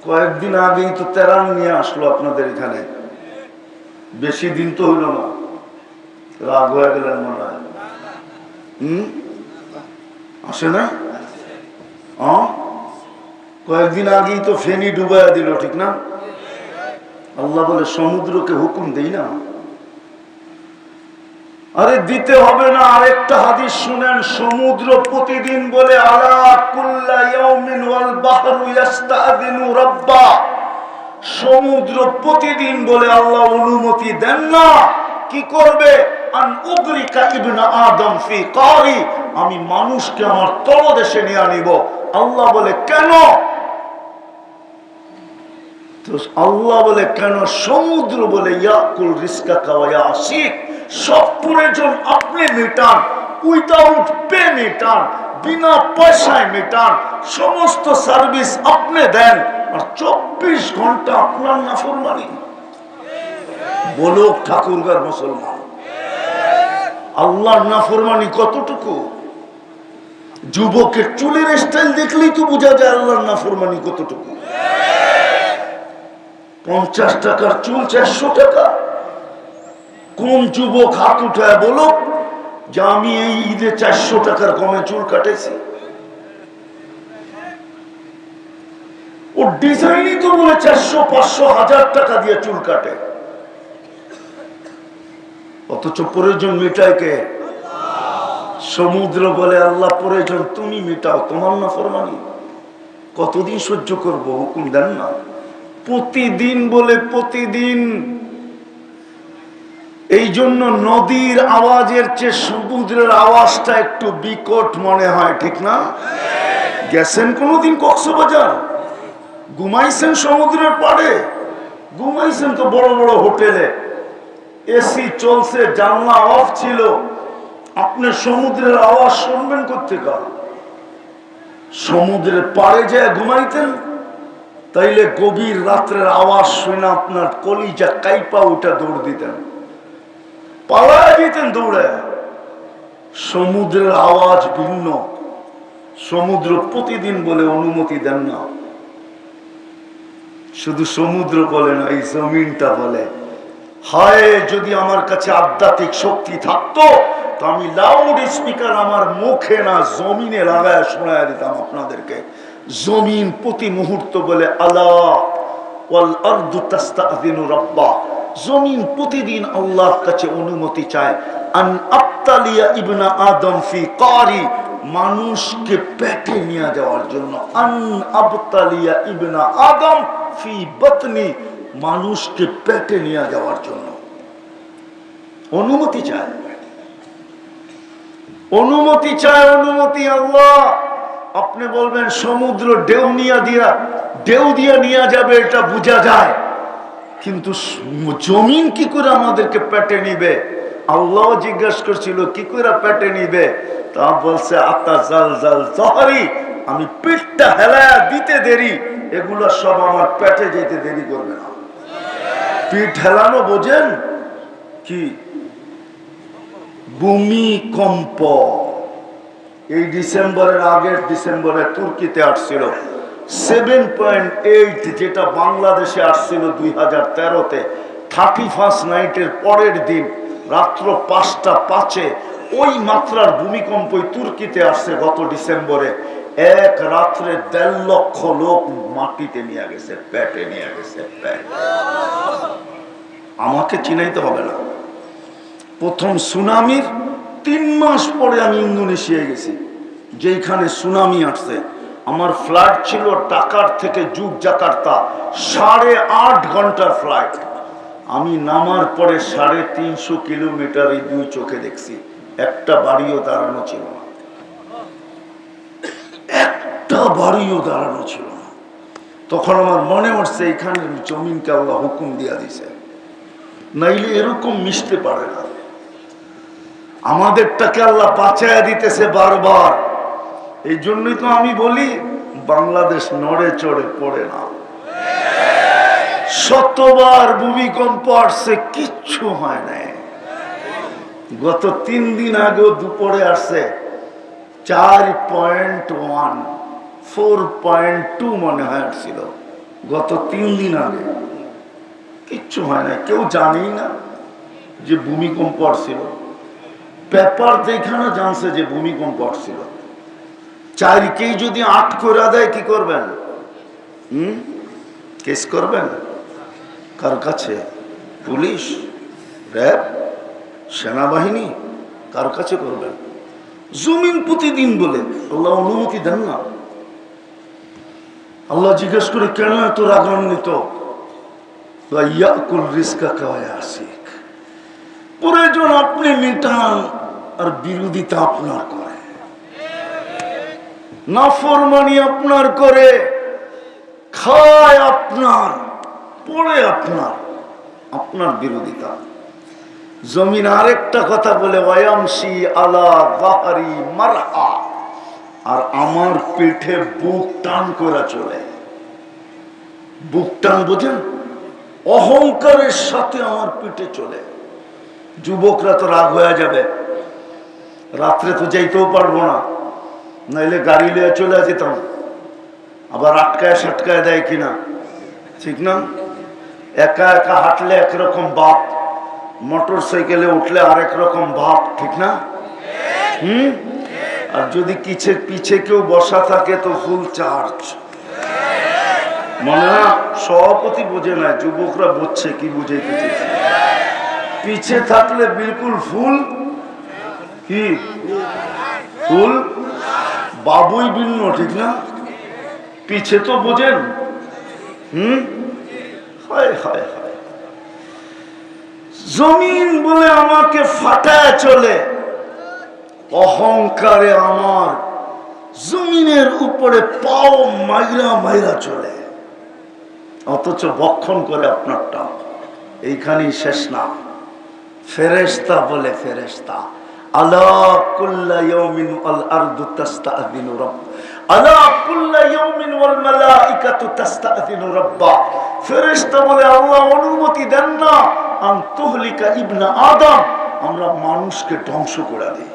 কয়েকদিন আগেই তো তেরান নিয়ে আসলো আপনাদের এখানে, বেশি দিন তো হইল না, রাগ হয়ে গেলেন মনে হয়। আসে না? কয়েকদিন আগেই তো ফেনী ডুবাইয়া দিল, ঠিক না? আল্লাহ বলে সমুদ্রকে হুকুম দেই না? আরে দিতে হবে না। আরেকটা হাদিস শুনেন, সমুদ্র প্রতিদিন বলে আলা কুল্লা ইয়াউমিন ওয়াল বাহরু ইস্তাযিনু রাব্বা, সমুদ্র প্রতিদিন বলে আল্লাহ অনুমতি দেন না। কি করবে? আন উগরিকা ইবনা আদম ফি কারি, আমি মানুষকে আমার তলদেশে নিয়ে আনিব। আল্লাহ বলে কেন? তো আল্লাহ বলে কেন? সমুদ্র বলে ইয়াকুল রিজকাকা ওয়া ইয়াসিক, সব প্রয়োজন আপনি মেটান, উইদাউট পে মেটান, বিনা পয়সায় মেটান, সমস্ত সার্ভিস আপনি দেন, আর 24 ঘন্টা আপনার নাফরমানি। বলুক ঠাকুরগার মুসলমান, আল্লাহর নাফরমানি কতটুকু? যুবকের চুলের স্টাইল দেখলেই তো বোঝা যায় আল্লাহর নাফরমানি কতটুকু। 50 টাকার চুল 400 টাকা। কোন যুবক হাত উঠায় বলো যে আমি এই ঈদে 400 টাকার কমে চুল কাটেছি? ও ডিজাইনই তো বলে 400, 500, 1000 টাকা দিয়ে চুল কাটে, অথচ প্রয়োজন মিটায় কে? সমুদ্র বলে আল্লাহ প্রয়োজন তুমি মিটাও, তোমার না ফরমানি কতদিন সহ্য করব? হুকুম দেন না। প্রতিদিন বলে প্রতিদিন। এই জন্য নদীর আওয়াজের চেয়ে সমুদ্রের আওয়াজটা একটু বিকট মনে হয়, ঠিক না? গেছেন কোনদিন কক্সবাজার? ঘুমাইছেন সমুদ্রের পাড়ে? ঘুমাইছেন তো বড় বড় হোটেলে, এসি চলছে, জানলা অফ ছিল, আপনি সমুদ্রের আওয়াজ শুনবেন কোত্থেকে? সমুদ্রের পাড়ে যায় ঘুমাইতেন, তাইলে গভীর রাত্রের আওয়াজ শুনে আপনার কলিজা কাইপা উঠা দৌড় দিতেন, পালায় দিতেন দৌড়ে। সমুদ্রের আওয়াজ ভিন্ন। সমুদ্র প্রতিদিন বলে অনুমতি দেন না। শুধু সমুদ্র বলে না, এই জমিনটা বলে। হায় যদি আমার কাছে আধ্যাত্মিক শক্তি থাকতো তো আমি লাউড স্পিকার আমার মুখে না জমিনে লাগায় শোনায় দিতাম আপনাদেরকে। জমিন প্রতি মুহূর্ত বলে আলা ওয়াল আরদু তাস্তাযিনু রাব্বা, জমিন প্রতিদিন আল্লাহর কাছে অনুমতি চায়। আন আবতালিয়া ইবনা আদম ফি কারি, মানুষকে পেটে নিয়ে যাওয়ার জন্য। আন আবতালিয়া ইবনা আদম ফি বাতনি, মানুষকে পেটে নিয়ে যাওয়ার জন্য অনুমতি চায়। অনুমতি চায়, অনুমতি আল্লাহ। আপনি বলবেন সমুদ্র ঢেউ দিয়া নিয়ে যাবে, এটা বোঝা যায়, কিন্তু জমিন কি করে আমাদেরকে পেটে নিবে? আল্লাহ জিজ্ঞাসা করছিল কি করে পেটে নিবে? তা বলছে আতা জাল জাল জহরি, আমি পিঠটা হেলায়া দিতে দেরি, এগুলো সব আমার পেটে যেতে দেরি করবে না। পিঠ হেলানো বোঝেন কি? ভূমিকম্প। এই ডিসেম্বরের আগের ডিসেম্বরে তুর্কিতে আসছিল 7.8, যেটা বাংলাদেশে আসছিল 2013-তে। 31st নাইটের পরের দিন রাত্র 5টা 5-এ ওই মাত্রার ভূমিকম্পই তুর্কিতে আসছে গত ডিসেম্বরে। এক রাত্রে 1.5 লক্ষ লোক মাটিতে নিয়ে গেছে, পেটে নিয়ে গেছে। আমাকে চিনাইতে হবে না। প্রথম সুনামির 3 মাস পরে আমি ইন্দোনেশিয়ায় গেছি, যেখানে সুনামি আসছে। আমার ফ্লাইট ছিল ঢাকার থেকে জাকার্তা, 8.5 ঘন্টার ফ্লাইট। আমি নামার পরে 350 কিলোমিটার এই 2 চোখে দেখছি, একটা বাড়িও দাঁড়ানো ছিল না, একটা বাড়িও দাঁড়ানো ছিল না। তখন আমার মনে হচ্ছে এখানে জমিনকে আল্লাহ হুকুম দিয়া দিছে, নাইলে এরকম মিশতে পারে না। আমাদেরটাকে আল্লাহ বাঁচায়া দিতেছে বারবার। এই জন্যই তো আমি বলি বাংলাদেশ নড়ে চড়ে পড়ে না। শতবার ভূমিকম্প আসছে, কিচ্ছু হয় না। গত 3 দিন আগেও দুপুরে আসছে 4.1, 4.2 মনে হয় আসছিল, গত 3 দিন আগে। কিচ্ছু হয় না, কেউ জানেই না যে ভূমিকম্প আসছিল। পেপার দেখানো জানছে যে ভূমিকম্প আসছিল। 4কেই যদি 8 করে দেয় কি করবেন? কেস করবেন কার কাছে? পুলিশ, র্যাব, সেনাবাহিনী, কার কাছে করবেন? জমিন প্রতিদিন বলে আল্লাহ অনুমতি দেন না। আল্লাহ জিজ্ঞেস করে কেন এত রাগান্বিত? প্রয়োজন আপনি মেটান আর বিরোধিতা আপনার করে, নাফরমানি আপনার করে, খায় আপনার, পড়ে আপনার, আপনার বিরোধিতা। জমিন আরেকটা কথা বলে ওয়ায়ামশি আলা যাহরি মারহা, আর আমার পিঠে বুক টান করে চলে। বুক টান বুঝেন? অহংকারের সাথে আমার পিঠে চলে। যুবকরা তো রাগ হয়ে যাবে, রাত্রে তো যাইতেও পারবো না, নাইলে গাড়ি লিয়ে চলে যেতাম। আবার আটকায় সাটকায় দেয় কিনা, ঠিক না? একা একা হাঁটলে একরকম বাপ, মোটর সাইকেলে উঠলে আরেক রকম ভাব, ঠিক না? আর যদি পিছে কেউ বসা থাকে তো ফুল চার্জ। মনে না সভাপতি বোঝে না, যুবকরা বুঝছে কি বুঝাইতে চাইছে। পিছে থাকলে বিলকুল ফুল কি ফুল বাবুই ভিন্ন, ঠিক না? পিছে তো বোঝেন। হায় হায় হায়, জমিন বলে আমাকে ফাটায় চলে, অহংকারে আমার জমিনের উপরে পাও মাইরা মাইরা চলে, অথচ বক্ষণ করে আপনারটা। এইখানেই শেষ না, ফেরেশতা বলে ফেরেশতা, আলা কুল্লা ইয়াউমিন আল আরদু তাস্তাযিনু রাব্ব, আলা কুল্লা ইয়াউমিন ওয়াল মালাইকাতু তাস্তাযিনু রাব্বা। ফেরেশতা বলে আল্লাহ অনুমতি দেন না আন তুহলিকা ইবনা আদম, আমরা মানুষকে ধ্বংস করে দিই।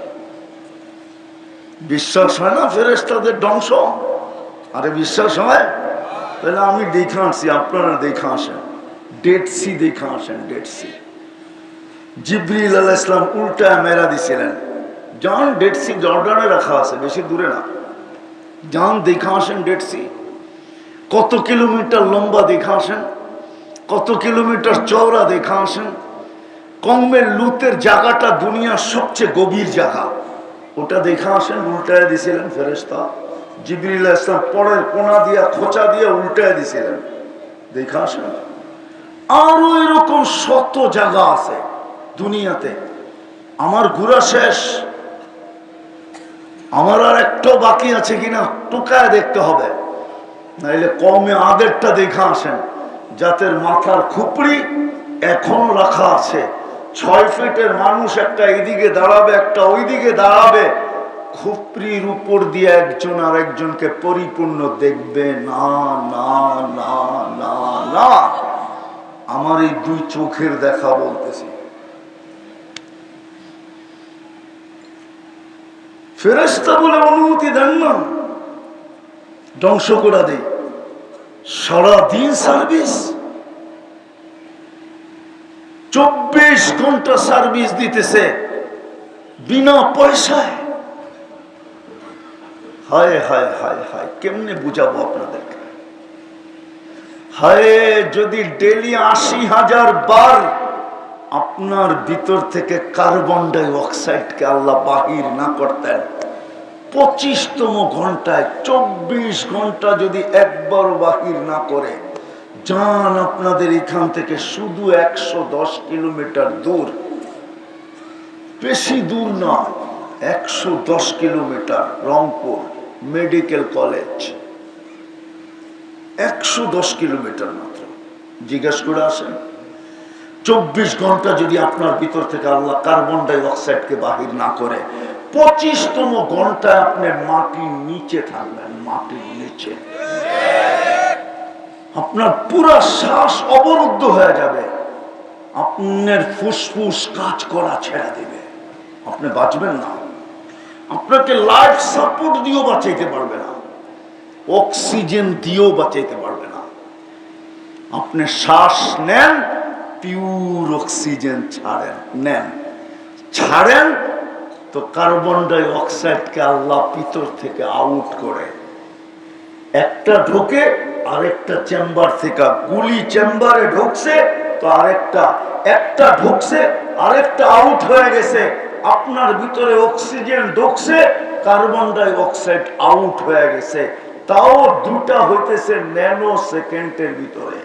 বিশ্বাস হয় না ফেরেশতাদের ধ্বংস? আরে বিশ্বাস হয়? তাহলে আমি দেখে আসছি, আপনারা দেখে আসেন। ডেড সি দেখে আসেন, ডেড সি। জিবরিল আলাইহিস সালাম উল্টা মেরা দিছিলেন। যান ডেড সি জর্ডানে রাখা আছে, বেশি দূরে না। যান দেখে আসেন ডেড সি। কত কিলোমিটার লম্বা দেখে আসেন, কত কিলোমিটার চওড়া দেখে আসেন। কওমের লুতের জায়গাটা দুনিয়ার সবচেয়ে গভীর জায়গা, ওটা দেখে আসেন। উল্টায় দিছিলেন ফেরেশতা। জিবরিল আলাইহিস সালাম পরের কোনা দিয়া খোঁচা দিয়ে উল্টায় দিছিলেন, দেখে আসেন। আরো এরকম শত জায়গা আছে দুনিয়াতে। আমার ঘোরা শেষ, আমার আর একটাও বাকি আছে কিনা টুকায় দেখতে হবে, নাইলে কমে আগেরটা দেখে আসেন। যাদের মাথার খুপড়ি এখনো রাখা আছে, 6 ফিটের মানুষ একটা এইদিকে দাঁড়াবে, একটা ওইদিকে দাঁড়াবে, খুপড়ির উপর দিয়ে একজন আর একজনকে পরিপূর্ণ দেখবে না, না না না না। আমার এই 2 চোখের দেখা বলতেছি। ফেরেশতা বলে অনুমতি দেন না, ধ্বংস করে দেয়। সারাদিন সার্ভিস, 24 ঘন্টা সার্ভিস দিতেছে বিনা পয়সায়। হায় হায় হায় হায়, কেমনে বুঝাবো আপনাদেরকে? হায়, যদি ডেলি ৮০,০০০ বার আপনার ভিতর থেকে কার্বন ডাই অক্সাইডকে আল্লাহ বাহির না করতেন, 25তম ঘন্টায় 24 ঘন্টা যদি একবারও বাহির না করে, জান আপনাদের এখান থেকে শুধু 110 কিলোমিটার দূর, বেশি দূর না, 110 kilometre, Rangpur medical college, 110 kilometre মাত্র। জিজ্ঞেস করে আসেন, 24 ঘন্টা যদি আপনার ভিতর থেকে আল্লাহ কার্বন ডাই অক্সাইডকে বাহির না করে, 25তম ঘন্টায় আপনি মাটির নিচে থাকবেন, মাটির নিচে। আপনার পুরা শ্বাস অবরুদ্ধ হয়ে যাবে, আপনার ফুসফুস কাজ করা ছেড়ে দিবে, আপনি বাঁচবেন না। আপনাকে লাইফ সাপোর্ট দিয়েও বাঁচাইতে পারবে না, অক্সিজেন দিয়েও বাঁচাইতে পারবে না। আপনি শ্বাস নেন, পিওর অক্সিজেন ছাড়েন তো কার্বন ডাই অক্সাইডকে আল্লাহ ভিতর থেকে আউট করে, একটা ঢোকে আরেকটা চেম্বার থেকে, গুলি চেম্বারে ঢুকছে তো একটা ঢুকছে আরেকটা আউট হয়ে গেছে, আপনার ভিতরে অক্সিজেন ঢুকছে, কার্বন ডাই অক্সাইড আউট হয়ে গেছে, তাও দুটা হইতেছে ন্যানো সেকেন্ডের ভিতরে।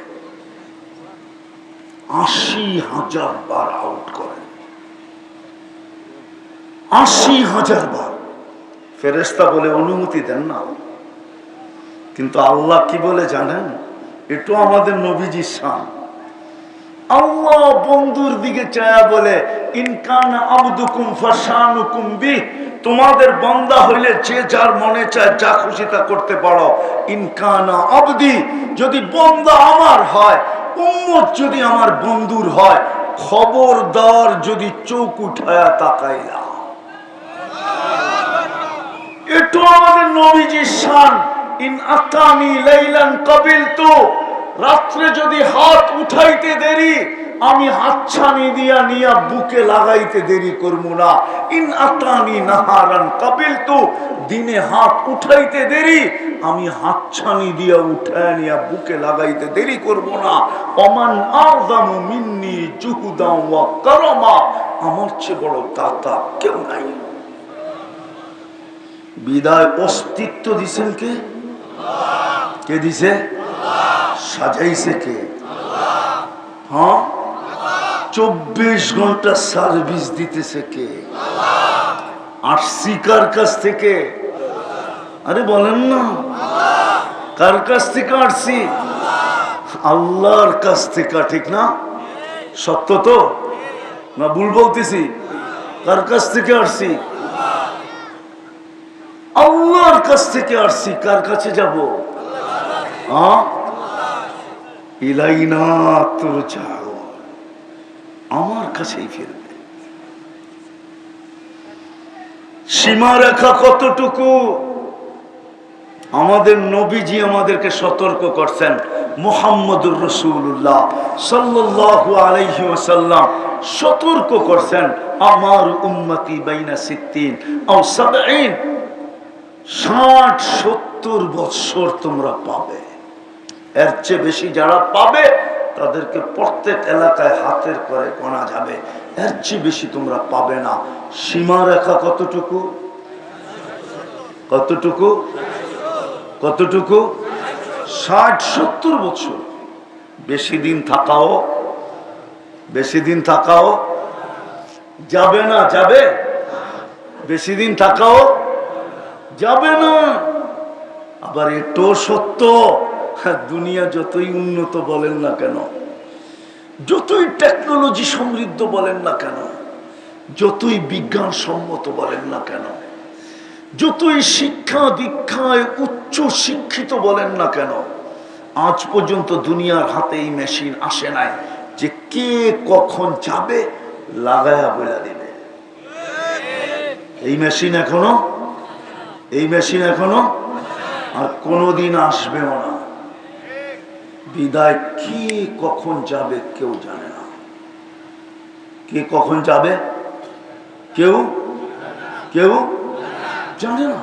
৮০,০০০ বার আউট করে, ৮০,০০০ বার। ফেরেশতা বলে অনুমতি দেন না, কিন্তু আল্লাহ কি বলে জানেন? এটাও আমাদের নবীজির শান। আল্লাহ বন্ধুর দিকে চায়া বলে, ইনকানা আবদুকুম ফাশানুকুম বিহ, তোমাদের বান্দা হইলে যে যার মনে চায় যা খুশি তা করতে পারো। ইনকানা আবদি, যদি বান্দা আমার হয়, উম্মত যদি আমার বন্ধুর হয়, খবরদার যদি চোখ উঠায়া তাকাইলা। এটা আমাদের নবীজির শান। ইন আতানি লাইলান কাবিলতু, রাত্রে যদি হাত উঠাইতে দেরি, আমি হাতছানি দিয়া নিয়া বুকে লাগাইতে দেরি করব না। ইন আতানি নাহারান কাবিলতু, দিনে হাত উঠাইতে দেরি, আমি হাতছানি দিয়া উঠায় নিয়া বুকে লাগাইতে দেরি করব না। ওমান আযমু মিন্নি জুহুদান ওয়া কারামা, আমার চেয়ে বড় দাতা কেউ নাই। বিদায় অস্তিত্ব দিছেন কে? কে দিছে? সাজাইছে কে? হ্যাঁ, 24 ঘন্টা সার্ভিস দিতেছে কে? আসছি কার কাছ থেকে? আরে বলেন না, কার কাছ থেকে আসছি? আল্লাহর কাছ থেকে, ঠিক না? সত্য তো না ভুল বলতেছি? কার কাছ থেকে আসছি? আল্লাহর কাছ থেকে আসছি। কার কাছে যাব? ইলাইনা তুরজাউ, আমার কাছেই ফিরবে। সীমারেখা কতটুকু আমাদের নবীজি আমাদেরকে সতর্ক করছেন। মুহাম্মদুর রাসূলুল্লাহ সাল্লাল্লাহু আলাইহি ওয়াসাল্লাম সতর্ক করছেন, আমার উম্মতি বাইনা 60 আও 70, 60-70 বৎসর তোমরা পাবে। এর চেয়ে বেশি যারা পাবে তাদেরকে প্রত্যেক এলাকায় হাতের করে গোনা যাবে, এর চেয়ে বেশি তোমরা পাবে না। সীমারেখা কতটুকু? কতটুকু? কতটুকু? 60-70 বছর। বেশি দিন থাকাও, বেশি দিন থাকাও যাবে না। যাবে? বেশি দিন থাকাও যাবে না। আবার এটাও সত্য, দুনিয়া যতই উন্নত বলেন না কেন, যতই টেকনোলজি সমৃদ্ধ বলেন না কেন, যতই বিজ্ঞান সম্মত বলেন না কেন, যতই শিক্ষা দীক্ষায় উচ্চ শিক্ষিত বলেন না কেন, আজ পর্যন্ত দুনিয়ার হাতে এই মেশিন আসে নাই যে কে কখন যাবে লাগায়া বলে দিবে। এই মেশিন এখনো আর কোনোদিন আসবেও না। বিদায় কে কখন যাবে কেউ জানে না। কে কখন যাবে কেউ জানে না।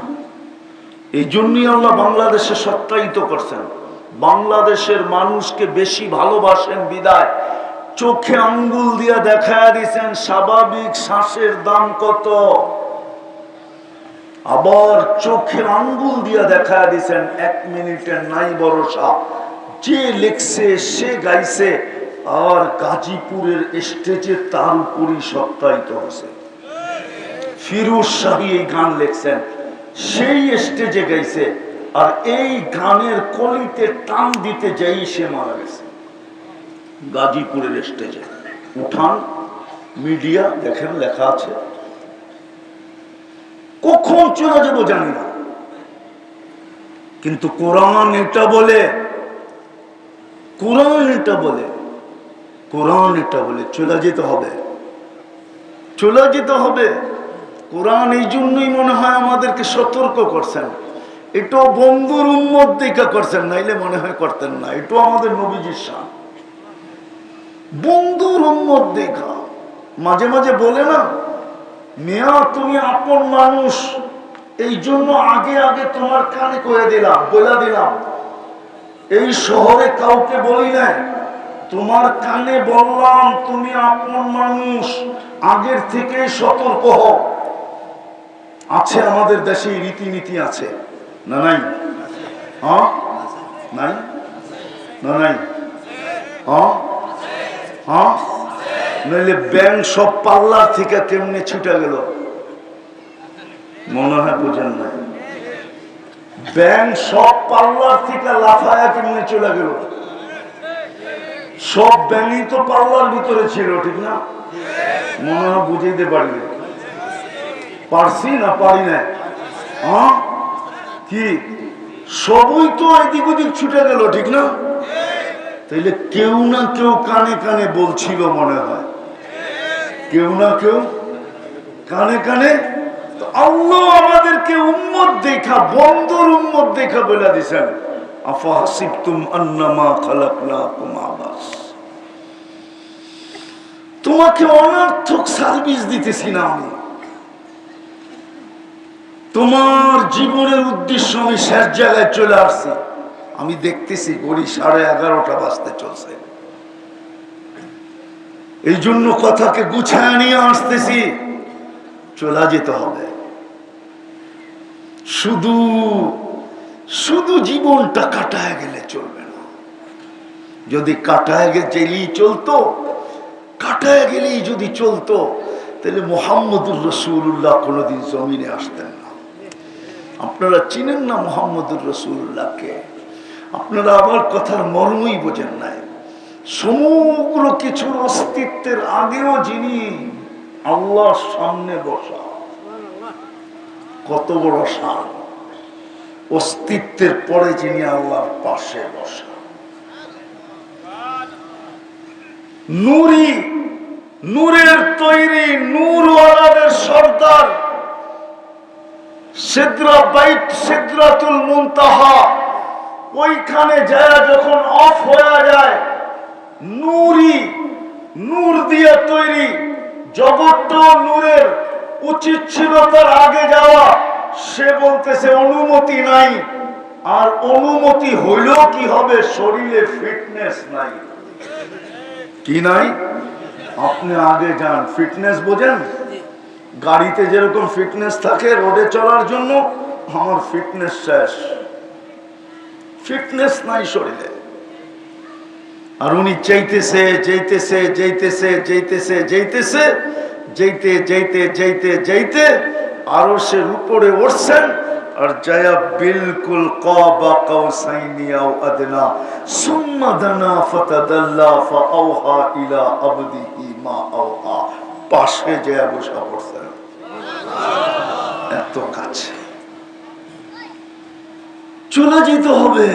এই জন্যই আল্লাহ বাংলাদেশে সত্যায়িত করছেন, বাংলাদেশের মানুষকে বেশি ভালোবাসেন বিদায় চোখে আঙ্গুল দিয়ে দেখায় দিয়েছেন স্বাভাবিক শ্বাসের দাম কত, আবার চোখে আঙ্গুল দিয়ে দেখায় দিয়েছেন 1 মিনিটের নাই ভরসা। যে লেখছে সে গাইছে, আর গাজীপুরের স্টেজে তার উপরই সত্যায়িত হয়েছে। ফিরোজ শাহী এই গান লেখছেন, সেই স্টেজে গাইছে, আর এই গানের কলিতে টান দিতে যাই সে মারা গেছে। গাজীপুরের স্টেজে উঠান মিডিয়া দেখেন লেখা আছে, কখন চলে যাবো জানি না, কিন্তু কোরআন এটা বলে, কোরআন এটা বলে, কোরআন এটা বলে চলে যেতে হবে, চলে যেতে হবে। কোরআন এই জন্যই মনে হয় আমাদেরকে সতর্ক করছেন, এটাও বন্ধুর উম্মত দেখা করছেন, নাইলে মনে হয় করতেন না। এটাও আমাদের নবীজির শান, বন্ধুর উম্মত দেখা। মাঝে মাঝে বলে না, মেয়া তুমি আপন মানুষ, এই জন্য আগে আগে তোমার কানে কয়ে দিলাম, বলে দিলাম, এই শহরে কাউকে বলি নাই, তোমার কানে বললাম তুমি আপন মানুষ, আগের থেকে সতর্ক হও। আছে আমাদের দেশে রীতিনীতি আছে না নাই? হ্যাঁ নাই না নাই? হ্যাঁ হ্যাঁ, নইলে ব্যাংক সব পাল্লার থেকে কেমনে ছুটে গেল মনে হয় বুঝেন না। ব্যাংক সব পাল্লার থেকে লাফায়া কেমনে চলে গেল, সব ব্যাংকই তো পাল্লার ভিতরে ছিল, ঠিক না? মনে হয় বুঝাইতে পারি, পারছি না পারি না? হ্যাঁ কি সবই তো এদিক ওদিক ছুটে গেল, ঠিক না? তাইলে কেউ না কেউ কানে কানে বলছিল মনে হয়, কেউ না কেউ কানে কানে। আল্লাহ আমাদেরকে উম্মত দেখা, বন্ধুর উম্মত দেখা বলে দিয়েছেন, আফাহাসিবতুম আন্নামা খালাকনাকুম আবাস, তোমাকে অনর্থক সার্ভিস দিতেছি না আমি, তোমার জীবনের উদ্দেশ্য আমি শেষ জায়গায় চলে আসছি। আমি দেখতেছি ঘড়ি 11:30 বাজতে চলছে, এই জন্য কথাকে গুছায় নিয়ে আসতেছি, চলে যেতে হবে। শুধু শুধু জীবনটা কাটায় গেলে চলবে না, যদি কাটায় গেলেই চলতো, কাটায় গেলেই যদি চলতো, তাহলে মুহাম্মদুর রাসূলুল্লাহ কোনোদিন জমিনে আসতেন না। আপনারা চিনেন না মুহাম্মদুর রাসূলুল্লাহকে, আপনারা আমার কথার মর্মই বোঝেন নাই। সমগ্র কিছুর অস্তিত্বের আগেও যিনি আল্লাহর সামনে বসা, কত বড় শান, অস্তিত্বের পরে যিনি আল্লাহর পাশে বসা, নূরি, নূরের তৈরি, নূরওয়ালাদের সর্দার, সিদরা বাইত, সিদরাতুল মুনতাহা, ওইখানে যায় যখন অফ হয়ে যায়, নূরি, নূর দিয়ে তৈরি জগৎটা নূরের, উচিত ছিল তার আগে যাওয়া, সে বলতেছে অনুমতি নাই। আর অনুমতি হইলেও কি হবে, শরীরে ফিটনেস নাই। কি নাই? আপনি আগে যান, ফিটনেস বোঝেন? গাড়িতে যেরকম ফিটনেস থাকে রোডে চলার জন্য, আমার ফিটনেস শেষ, ফিটনেস নাই শরীরে। আর উনি চাইতেছে যাইতেছে যাইতেছে যাইতেছে যাইতেছে, যাইতে যাইতে যাইতে যাইতে আরো সে উপরে উঠছেন, আর জায়া বিলকুল কাবা কাউসাইনি আও আদনা সুম্মা দানা ফাতাদাল্লা ফাআওহা ইলা আবদিহি মা আওহা, পাশে জায়া বসা পড়ছেন, এত কাছে। চলে যেতে হবে,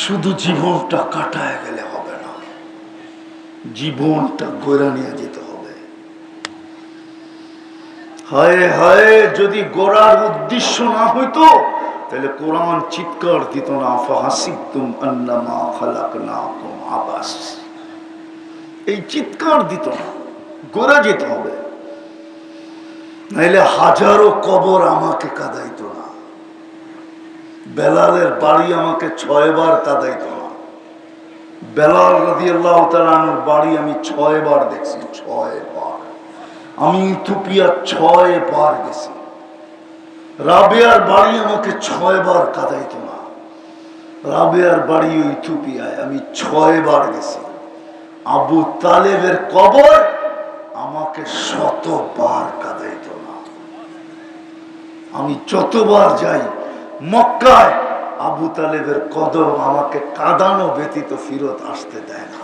শুধু জীবনটা কাটায় গেলে হবে না, জীবনটা গড়া নিয়ে যেতে হবে। হায় হায়, যদি গড়ার উদ্দেশ্য না হইতো তাহলে কোরআন চিৎকার দিত না, আফাহাসিবতুম আন্নামা খালাকনাকুম আবাস, এই চিৎকার দিত না। গড়া যেতে হবে, নাইলে হাজারো কবর আমাকে কাঁদাইতো না। বেলালের বাড়ি আমাকে 6 বার কাঁদাইত না। বেলাল রাদিয়াল্লাহু তাআলা আনহুর বাড়ি আমি 6 বার দেখছি, 6 বার। আমি ইথিওপিয়া 6 বার গেছি। রাবেয়ার বাড়ি আমাকে 6 বার কাঁদাইত না। রাবেয়ার বাড়ি ইথিওপিয়ায় আমি 6 বার গেছি। আবু তালেবের কবর আমাকে 100 বার কাঁদাইত না। আমি যতবার যাই মক্কায় আবু তালেবের কদম আমাকে কাঁদানো ব্যতীত ফিরত আসতে দেয় না।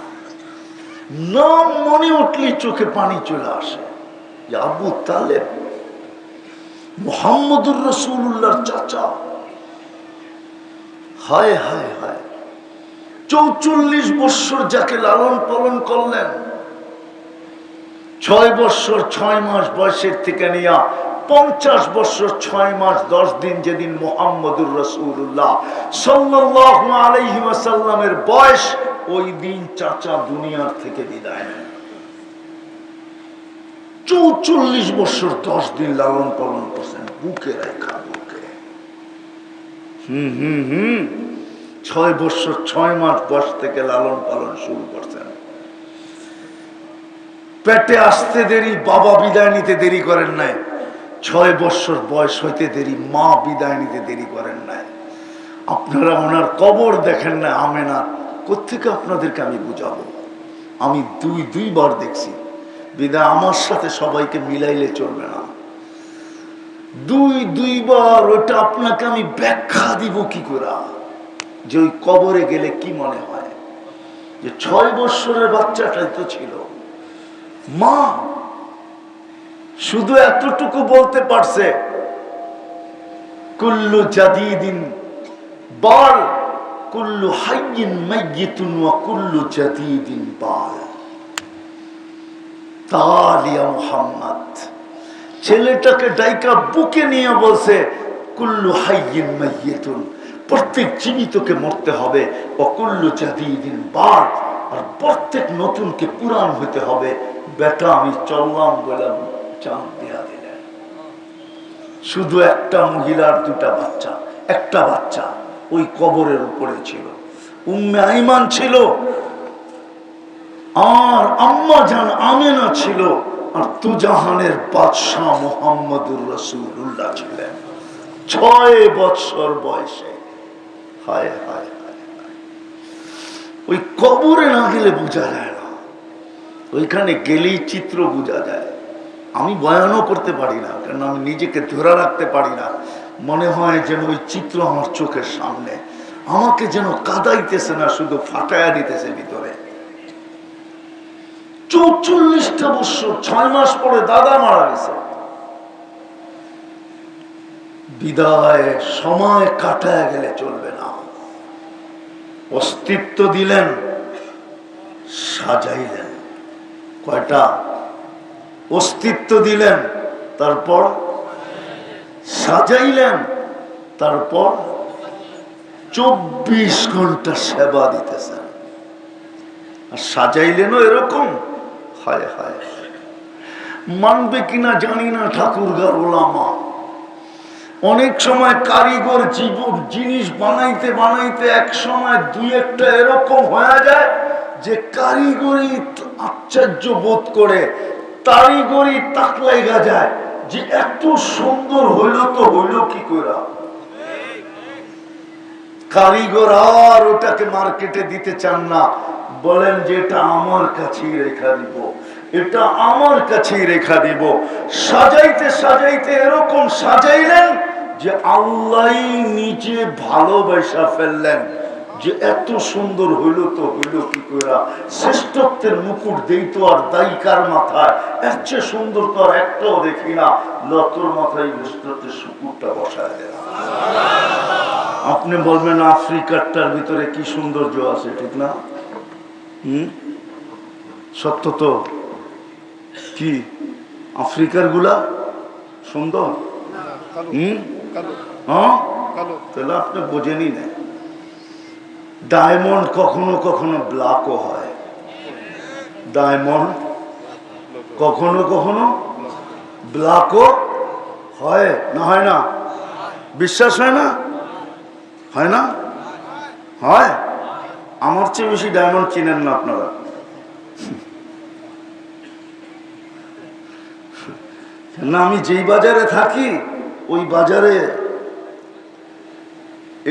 নাম মনে উঠলে চোখে পানি চলে আসে। আবু তালেব মুহাম্মদুর রাসূলুল্লাহর চাচা। হায় হায় হায়, 44 বৎসর যাকে লালন পালন করলেন, 6 বৎসর 6 মাস বয়সের থেকে নিয়ে 50 বৎসর 6 মাস 10 দিন যেদিন মুহাম্মদুর রাসূলুল্লাহ সাল্লাল্লাহু আলাইহি ওয়াসাল্লামের বয়স, ওই দিন চাচা দুনিয়ার থেকে বিদায় নেন। 44 বৎসর 10 দিন লালন পালন করছেন বুকে রেখা, বুকে। 6 বৎসর 6 মাস বয়স থেকে লালন পালন শুরু করছেন। পেটে আসতে দেরি, বাবা বিদায় নিতে দেরি করেন নাই। 6 বৎসর বয়স হইতে দেরি, মা বিদায় নিতে দেরি করেন নাই। আপনারা ওনার কবর দেখেন না আমেনার, কোত্থেকে আপনাদেরকে আমি বুঝাবো? আমি দুইবার দেখছি। বিদায় আমার সাথে সবাইকে মিলাইলে চলবে না। দুইবার ওটা আপনাকে আমি ব্যাখ্যা দিব কি করে, যে ওই কবরে গেলে কি মনে হয়, যে 6 বৎসরের বাচ্চাটাই তো ছিল। মা শুধু এতটুকু বলতে পারছে, কুল্লু জাদিদিন বাল, কুল্লু হাইয়িন মাইয়িতুন ওয়া কুল্লু জাদিদিন বাল। তালিয়া মুহাম্মদ ছেলেটাকে ডাইকা বুকে নিয়ে বলছে, কুল্লু হাইয়িন মাইয়িতুন, প্রত্যেক জীবিতকে মরতে হবে, ওয়া কুল্লু জাদিদিন বাল, আর প্রত্যেক নতুনকে পুরান হতে হবে। বেটা আমি চললাম বললাম, চাঁদ দেয়া দিলেন। শুধু একটা মহিলার 2টা বাচ্চা, একটা বাচ্চা ওই কবরের উপরে ছিল, উম্মে আইমান ছিল, আর আম্মা জান আমেনা ছিল, আর তুজাহানের বাদশাহ মুহাম্মদুর রাসূলুল্লাহ ছিলেন 6 বৎসর বয়সে। হায় হায় হায়, ওই কবরে না গেলে বোঝা যায় না, ওইখানে গেলেই চিত্র বোঝা যায়। আমি বয়ানও করতে পারি না, কারণ আমি নিজেকে ধরে রাখতে পারি না। মনে হয় যেন ওই চিত্র আমার চোখের সামনে, আমাকে যেন কাঁদাইতেছে না, শুধু ফাটাইয়া দিতেছে ভিতরে। 44টা বৎসর 6 মাস পরে দাদা মারা গেছে। বিদায় সময় কাটায় গেলে চলবে না। অস্তিত্ব দিলেন, সাজাইলেন। কয়টা অস্তিত্ব দিলেন, তারপর সাজাইলেন, তারপর 24 ঘন্টা সেবা দিতেছেন। আর সাজাইলেনও এরকম। হায় হায়, মানবে কিনা জানি না ঠাকুরগার ওলামা, অনেক সময় কারিগর জিনিস বানাইতে বানাইতে এক সময় 2-1টা এরকম হয়ে যায় যে কারিগরি আশ্চর্য বোধ করে, কারিগরি তাক লাগা যায় যে এত সুন্দর হইল তো হইল কি করে। কারিগর আর ওটাকে মার্কেটে দিতে চান না, বলেন যে এটা আমার কাছেই রেখা দিব, এটা আমার কাছেই রেখা দিব। সাজাইতে সাজাইতে এরকম সাজাইলেন যে আল্লাহ নিজে ভালোবাসা ফেললেন, যে এত সুন্দর হইল তো হইল কি করে। শ্রেষ্ঠত্বের মুকুট দেই তো আর দায়িকার মাথায়, এর চেয়ে সুন্দর তো আর একটাও দেখি না, লতর মাথায় শ্রেষ্ঠত্বের মুকুটটা বসায় দেন। আপনি বলবেন আফ্রিকারটার ভিতরে কি সৌন্দর্য আছে, ঠিক না? সত্য তো। কি আফ্রিকার গুলা সুন্দর? তাহলে আপনি বোঝেনি না। ডায়মন্ড কখনো কখনো ব্ল্যাকও হয়, ডায়মন্ড কখনো কখনো ব্ল্যাকও হয় না, হয় না? বিশ্বাস হয় না? হয় না? হয়। আমার চেয়ে বেশি ডায়মন্ড চিনেন না আপনারা। না, আমি যেই বাজারে থাকি ওই বাজারে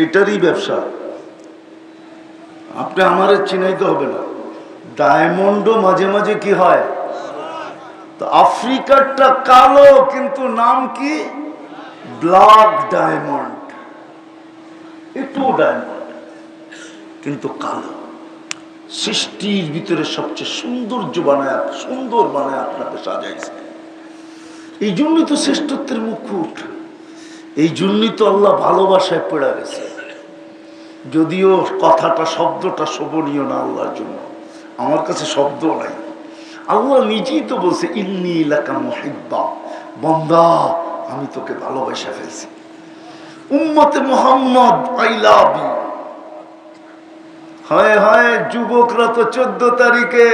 এটারই ব্যবসা। আপনি আমারে চিনাইতে হবে না। ডায়মন্ডও মাঝে মাঝে কি হয়, তো আফ্রিকারটা কালো কিন্তু নাম কি, ব্ল্যাক ডায়মন্ড। একটু ডায়মন্ড কিন্তু কালো। সৃষ্টির ভিতরে সবচেয়ে সুন্দর বানায় আপনাকে সাজাইছে। এই জন্যই তো শ্রেষ্ঠত্বের মুকুট, এই জন্যই তো আল্লাহ ভালোবাসায় পড়ে গেছে। যদিও শব্দটা শোভনীয় না আল্লাহর জন্য, আমার কাছে শব্দ নাই। আল্লাহ নিজেই তো বলছে ইন্নী লাকা মুহিব্বা, বান্দা আমি তোকে ভালোবাসা ফেলছি। উম্মতে মুহাম্মদ আই লাভ ইউ। হয় হয় যুবকরা তো 14 তারিখে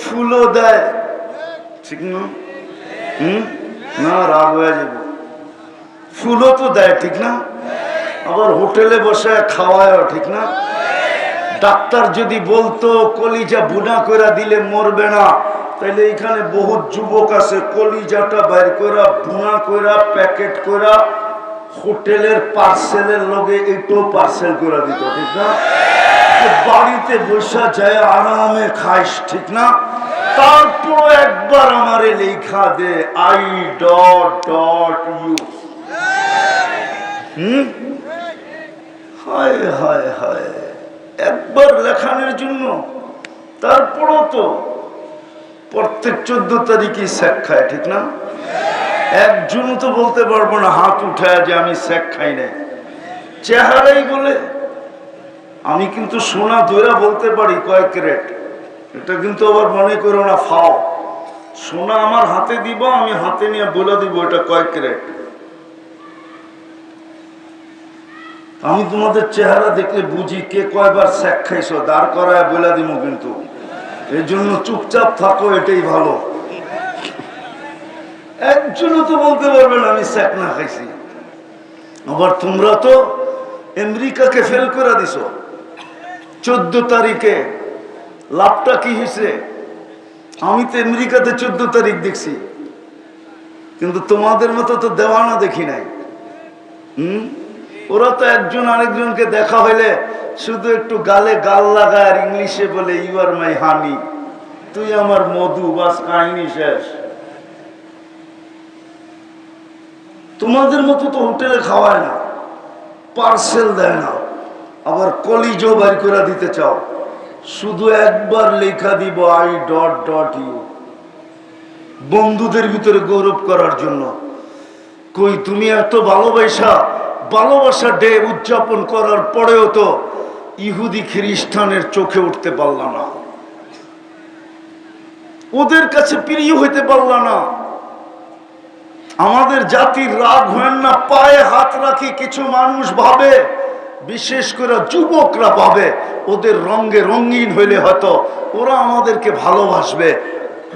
ফুলও দেয়, ঠিক না? না, রাগ হয়ে যাব। ফুলও তো দেয়, ঠিক না? আবার হোটেলে বসে খাওয়ায়, ঠিক না? ডাক্তার যদি বলতো কলিজা বুনা করে দিলে মরবে না, তাহলে এখানে বহুত যুবক আছে কলিজাটা বাইর করে বুনা করে প্যাকেট করে হোটেলের পার্সেলের লগে একটু পার্সেল করে দিত, ঠিক না? বাড়িতে বসা যায় আরামে খাইস, ঠিক না? তারপর একবার আমারে লেখা দে I.U। হায় হায় হায়, একবার লেখানোর জন্য। তারপরও তো প্রত্যেক 14 তারিখে স্যাক খায়, ঠিক না? একজনও তো বলতে পারবো না হাত উঠায় যে আমি স্যাক খাই নাই। চেহারাই বলে। আমি কিন্তু সোনা ধইরা বলতে পারি কয়েক ক্যারেট, এটা কিন্তু আবার মনে করো না ফাও। সোনা আমার হাতে দিব, আমি হাতে নিয়ে বলে দিব এটা কয়েক ক্যারেট। আমি তোমাদের চেহারা দেখলে বুঝি কে কয়বার স্যাক খাইছো, দাঁড় করায় বলে দিব কিন্তু। এই জন্য চুপচাপ থাকো, এটাই ভালো। একজনও তো বলতে পারবে না আমি স্যাক না খাইছি। আবার তোমরা তো আমেরিকাকে ফেল করে দিছো 14 তারিখে। লাভটা কি হয়েছে? আমি তো আমেরিকাতে 14 তারিখ দেখছি, কিন্তু তোমাদের মতো তো দেওয়ানা দেখি নাই। ওরা তো একজন আরেকজনকে দেখা হইলে শুধু একটু গালে গাল লাগায় আর ইংলিশে বলে ইউ আর মাই হানি, তুই আমার মধু, বাস কাহিনী শেষ। তোমাদের মতো তো হোটেলে খাওয়ায় না, পার্সেল দেয় না, আবার কলিজও বাইর করে দিতে চাও। শুধু একবার লেখা দিব I.U, বন্ধুদের ভিতরে গৌরব করার জন্য। কই তুমি এত ভালোবাসা ডে উদযাপন করার পরেও তো ইহুদি খ্রিস্টানের চোখে উঠতে পারলা না, ওদের কাছে প্রিয় হইতে পারলা না। আমাদের জাতির রাগ হয় না, পায়ে হাত রাখি কিছু মানুষ ভাবে, বিশেষ করে যুবকরা ভাবে ওদের রঙে রঙিন হইলে হয়তো ওরা আমাদেরকে ভালোবাসবে।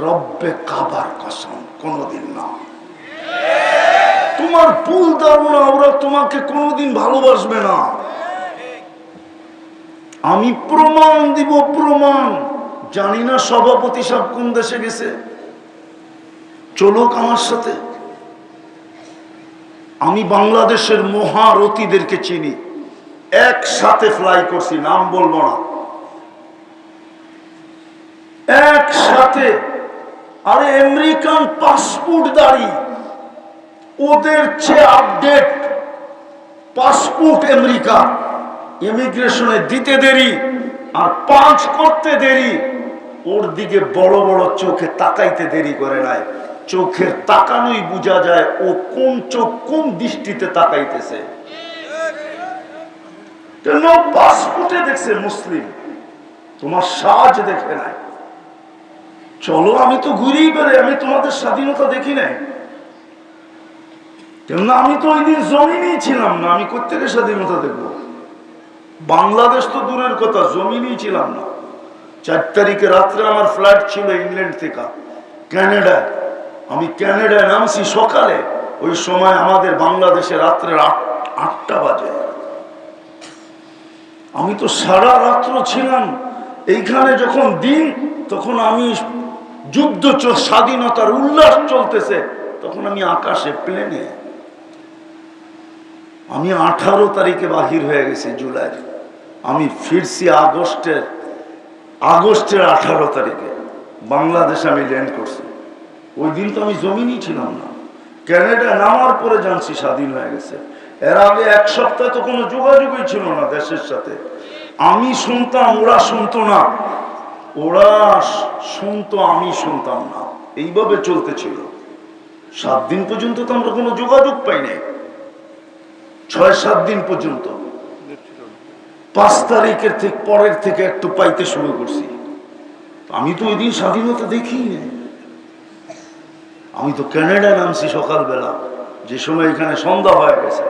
রব্বে কাবার কসম, কোনোদিন না। তোমার ভুল ধারণা, ওরা তোমাকে কোনোদিন ভালোবাসবে না। আমি প্রমাণ দিব, প্রমাণ। জানি না সভাপতি সাহেব কোন দেশে গেছে, চলুক আমার সাথে। আমি বাংলাদেশের মহারথীদেরকে চিনি, একসাথে ফ্লাই করছি, নাম বলবো না, একসাথে। আরে আমেরিকান পাসপোর্ট দাঁড়ি, ওদের চেয়ে আপডেট পাসপোর্ট আমেরিকা। ইমিগ্রেশনে দিতে দেরি আর পাঁচ করতে দেরি, ওর দিকে বড় বড় চোখে তাকাইতে দেরি করে নাই। চোখের তাকানোই বোঝা যায় ও কোন চোখ কোন দৃষ্টিতে তাকাইতেছে। পাসপোর্টে দেখছে মুসলিম, তোমার সাজ দেখে নাই। চলো, আমি তো ঘুরেই বেড়াই, আমি তোমাদের স্বাধীনতা দেখি নাই। কেননা আমি তো ওই দিন জমিনেই ছিলাম না, আমি কোত্থেকে স্বাধীনতা দেখবো? বাংলাদেশ তো দূরের কথা, জমিনেই ছিলাম না। 4 তারিখে রাত্রে আমার ফ্লাইট ছিল ইংল্যান্ড থেকে ক্যানাডায়। আমি ক্যানাডায় নামছি সকালে, ওই সময় আমাদের বাংলাদেশে রাত্রে 8টা বাজে। আমি তো সারা রাত্র ছিলাম এইখানে, যখন দিন তখন আমি যুদ্ধ স্বাধীনতার উল্লাস চলতেছে, তখন আমি আকাশে প্লেনে, আমি 18 তারিখে বাহির হয়ে গেছি জুলাই, আমি ফিরছি আগস্টের 18 তারিখে বাংলাদেশে আমি ল্যান্ড করছি। ওই দিন তো আমি জমিনই ছিলাম না, ক্যানাডা নামার পরে জানছি স্বাধীন হয়ে গেছে। এর আগে এক সপ্তাহ তো কোনো যোগাযোগই ছিল না দেশের সাথে। আমি শুনতাম, ওরা শুনতো না, ওরা শুনতো, আমি শুনতাম না, এইভাবে চলতেছিল। 7 দিন পর্যন্ত তো আমরা কোনো যোগাযোগ পাই নাই, 6-7 দিন পর্যন্ত। 5 তারিখের থেকে পরের থেকে একটু পাইতে শুরু করছি। আমি তো ওই দিন স্বাধীনতা দেখি নাই। আমি তো ক্যানাডা নামছি সকালবেলা, যে সময় এখানে সন্ধ্যা হয়ে গেছে।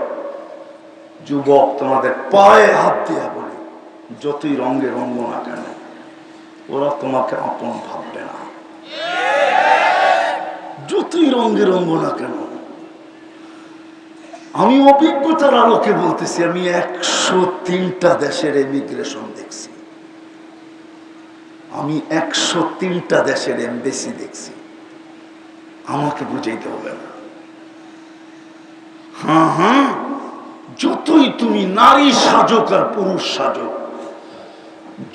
যুবক, তোমাদের পায়ে হাত দিয়া বলি, যতই রঙে রঙ্গ না কেন, ওরা তোমাকে আপন ভাববে না। যতই রঙে রঙ্গ না কেন, আমি অভিজ্ঞতার আলোকে বলতেছি, আমি 103টা দেশের এমিগ্রেশন দেখছি, আমি 103টা দেশের এমবেসি দেখছি। আমাকে বুঝাইতে হবে না। হ্যাঁ হ্যাঁ, যতই তুমি নারী সাজক আর পুরুষ সাজক,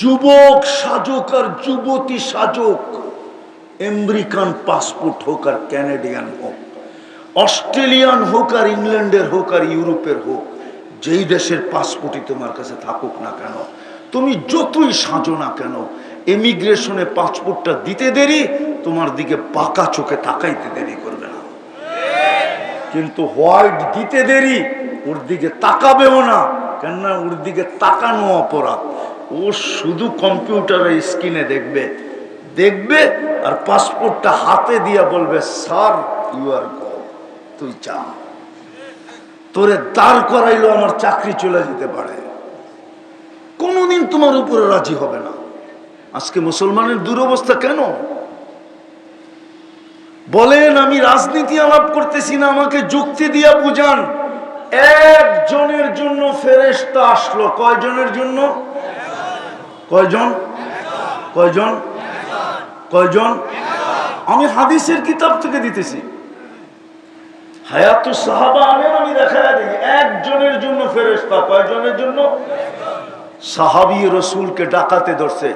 যুবক সাজক আর যুবতী সাজক, আমেরিকান পাসপোর্ট হোক আর ক্যানাডিয়ান হোক, অস্ট্রেলিয়ান হোক আর ইংল্যান্ডের হোক আর ইউরোপের হোক, যেই দেশের পাসপোর্টই তোমার কাছে থাকুক না কেন, তুমি যতই সাজো না কেন, ইমিগ্রেশনে পাসপোর্টটা দিতে দেরি, তোমার দিকে বাঁকা চোখে তাকাইতে দেরি করবে না। কিন্তু হোয়াইট দিতে দেরি, ওর দিকে তাকাবেও না, কেননা ওর দিকে তাকানো অপরাধ। ও শুধু কম্পিউটারের স্ক্রিনে দেখবে দেখবে, আর পাসপোর্টটা হাতে দিয়া বলবে, স্যার ইউ আর গো, তুই চা। তোরে দাঁড় করাইলো আমার চাকরি চলে যেতে পারে, কোনোদিন তোমার উপরে রাজি হবে না। আজকে মুসলমানের দুরবস্থা কেন বলেন? আমি রাজনীতি আলাপ করতেছি না, আমাকে যুক্তি দিয়া বুঝান। একজনের জন্য ফেরেশতা আসলো, কয়জনের জন্য? কয়জন? কয়জন? কয়জন? আমি হাদিসের কিতাব থেকে দিতেছি, হায়াতুস সাহাবা আনেন, আমি দেখায় দিই। একজনের জন্য ফেরেশতা, কয়জনের জন্য? সাহাবী রাসূলকে ডাকাতে ধরছে,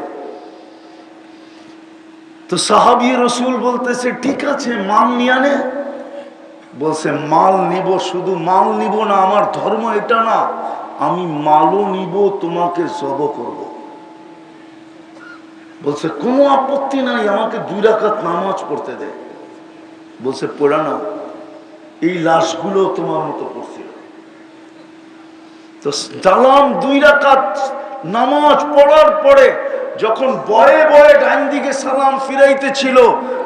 তো সাহাবী রাসূল বলতেছে, ঠিক আছে মাল নিয়ে নে। বলছে, মাল নিব, শুধু মাল নিব না, আমার ধর্ম এটা না, আমি মালও নিব, তোমাকে জব করব। বলছে, কোনো আপত্তি নাই, আমাকে 2 রাকাত নামাজ পড়তে দে। বলছে, পড়া না, এই লাশগুলো তোমার মতো পড়ছিল। তো দালাম 2 রাকাত নামাজ পড়ার পরে যখন বয়ে বয়ে ডাইন দিকে সালাম ফিরাইতে ছিল,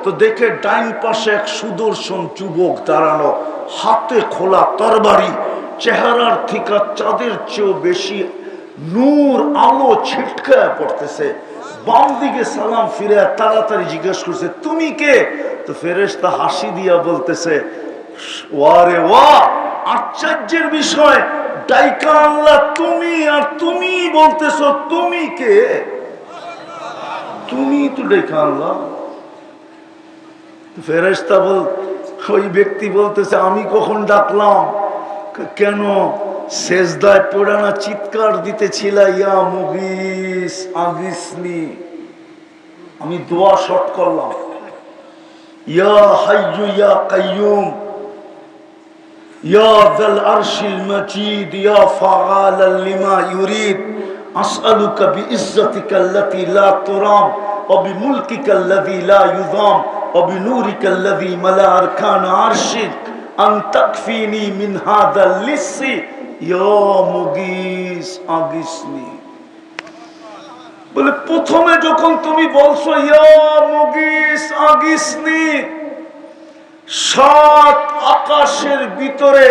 তো দেখে ডাইন পাশে এক সুদর্শন যুবক দাঁড়ানো, হাতে খোলা তরবারি, চেহারার থেকে চাঁদের চেয়েও বেশি নূর আলো ছিটকায় পড়তেছে। বাম দিকে সালাম ফিরে তাড়াতাড়ি জিজ্ঞেস করছে, তুমি কে? তো ফেরেশতা হাসি দিয়া বলতেছে, ওয়ারে ওয়া, আশ্চর্যের বিষয়, ডাইকা আল্লাহ তুমি, আর তুমি বলতেছো তুমি কে? তুমি তো ডাইকা আল্লাহ। ফেরেশতা ওই ব্যক্তি বলতেছে, আমি কখন ডাকলাম? কেন? সেজদায় পড়ে না চিৎকার দিতেছিল, ইয়া মুগিস আগিসনি। আমি দোয়া শর্ট করলাম, ইয়া হাইয়ু ইয়া কাইয়ুম ইয়া যাল আরশিল মাজিদ ইয়া ফাআলাল লিমা ইউরিদ আসআলুকা বিইজ্জাতিকা আল্লাতী লা তুরাম ওয়া বিমুলকিকা আল্লাযী লা ইউযাম ওয়া বিনূরিকা আল্লাযী মালা আরকান আরশিক আন তাকফিনি মিন হাযাল লিসি ইয়া মুগিস আগিসনি। বলে, প্রথমে যখন তুমি বলছো ইয়া মুগিস আগিসনি, 7 আকাশের ভিতরে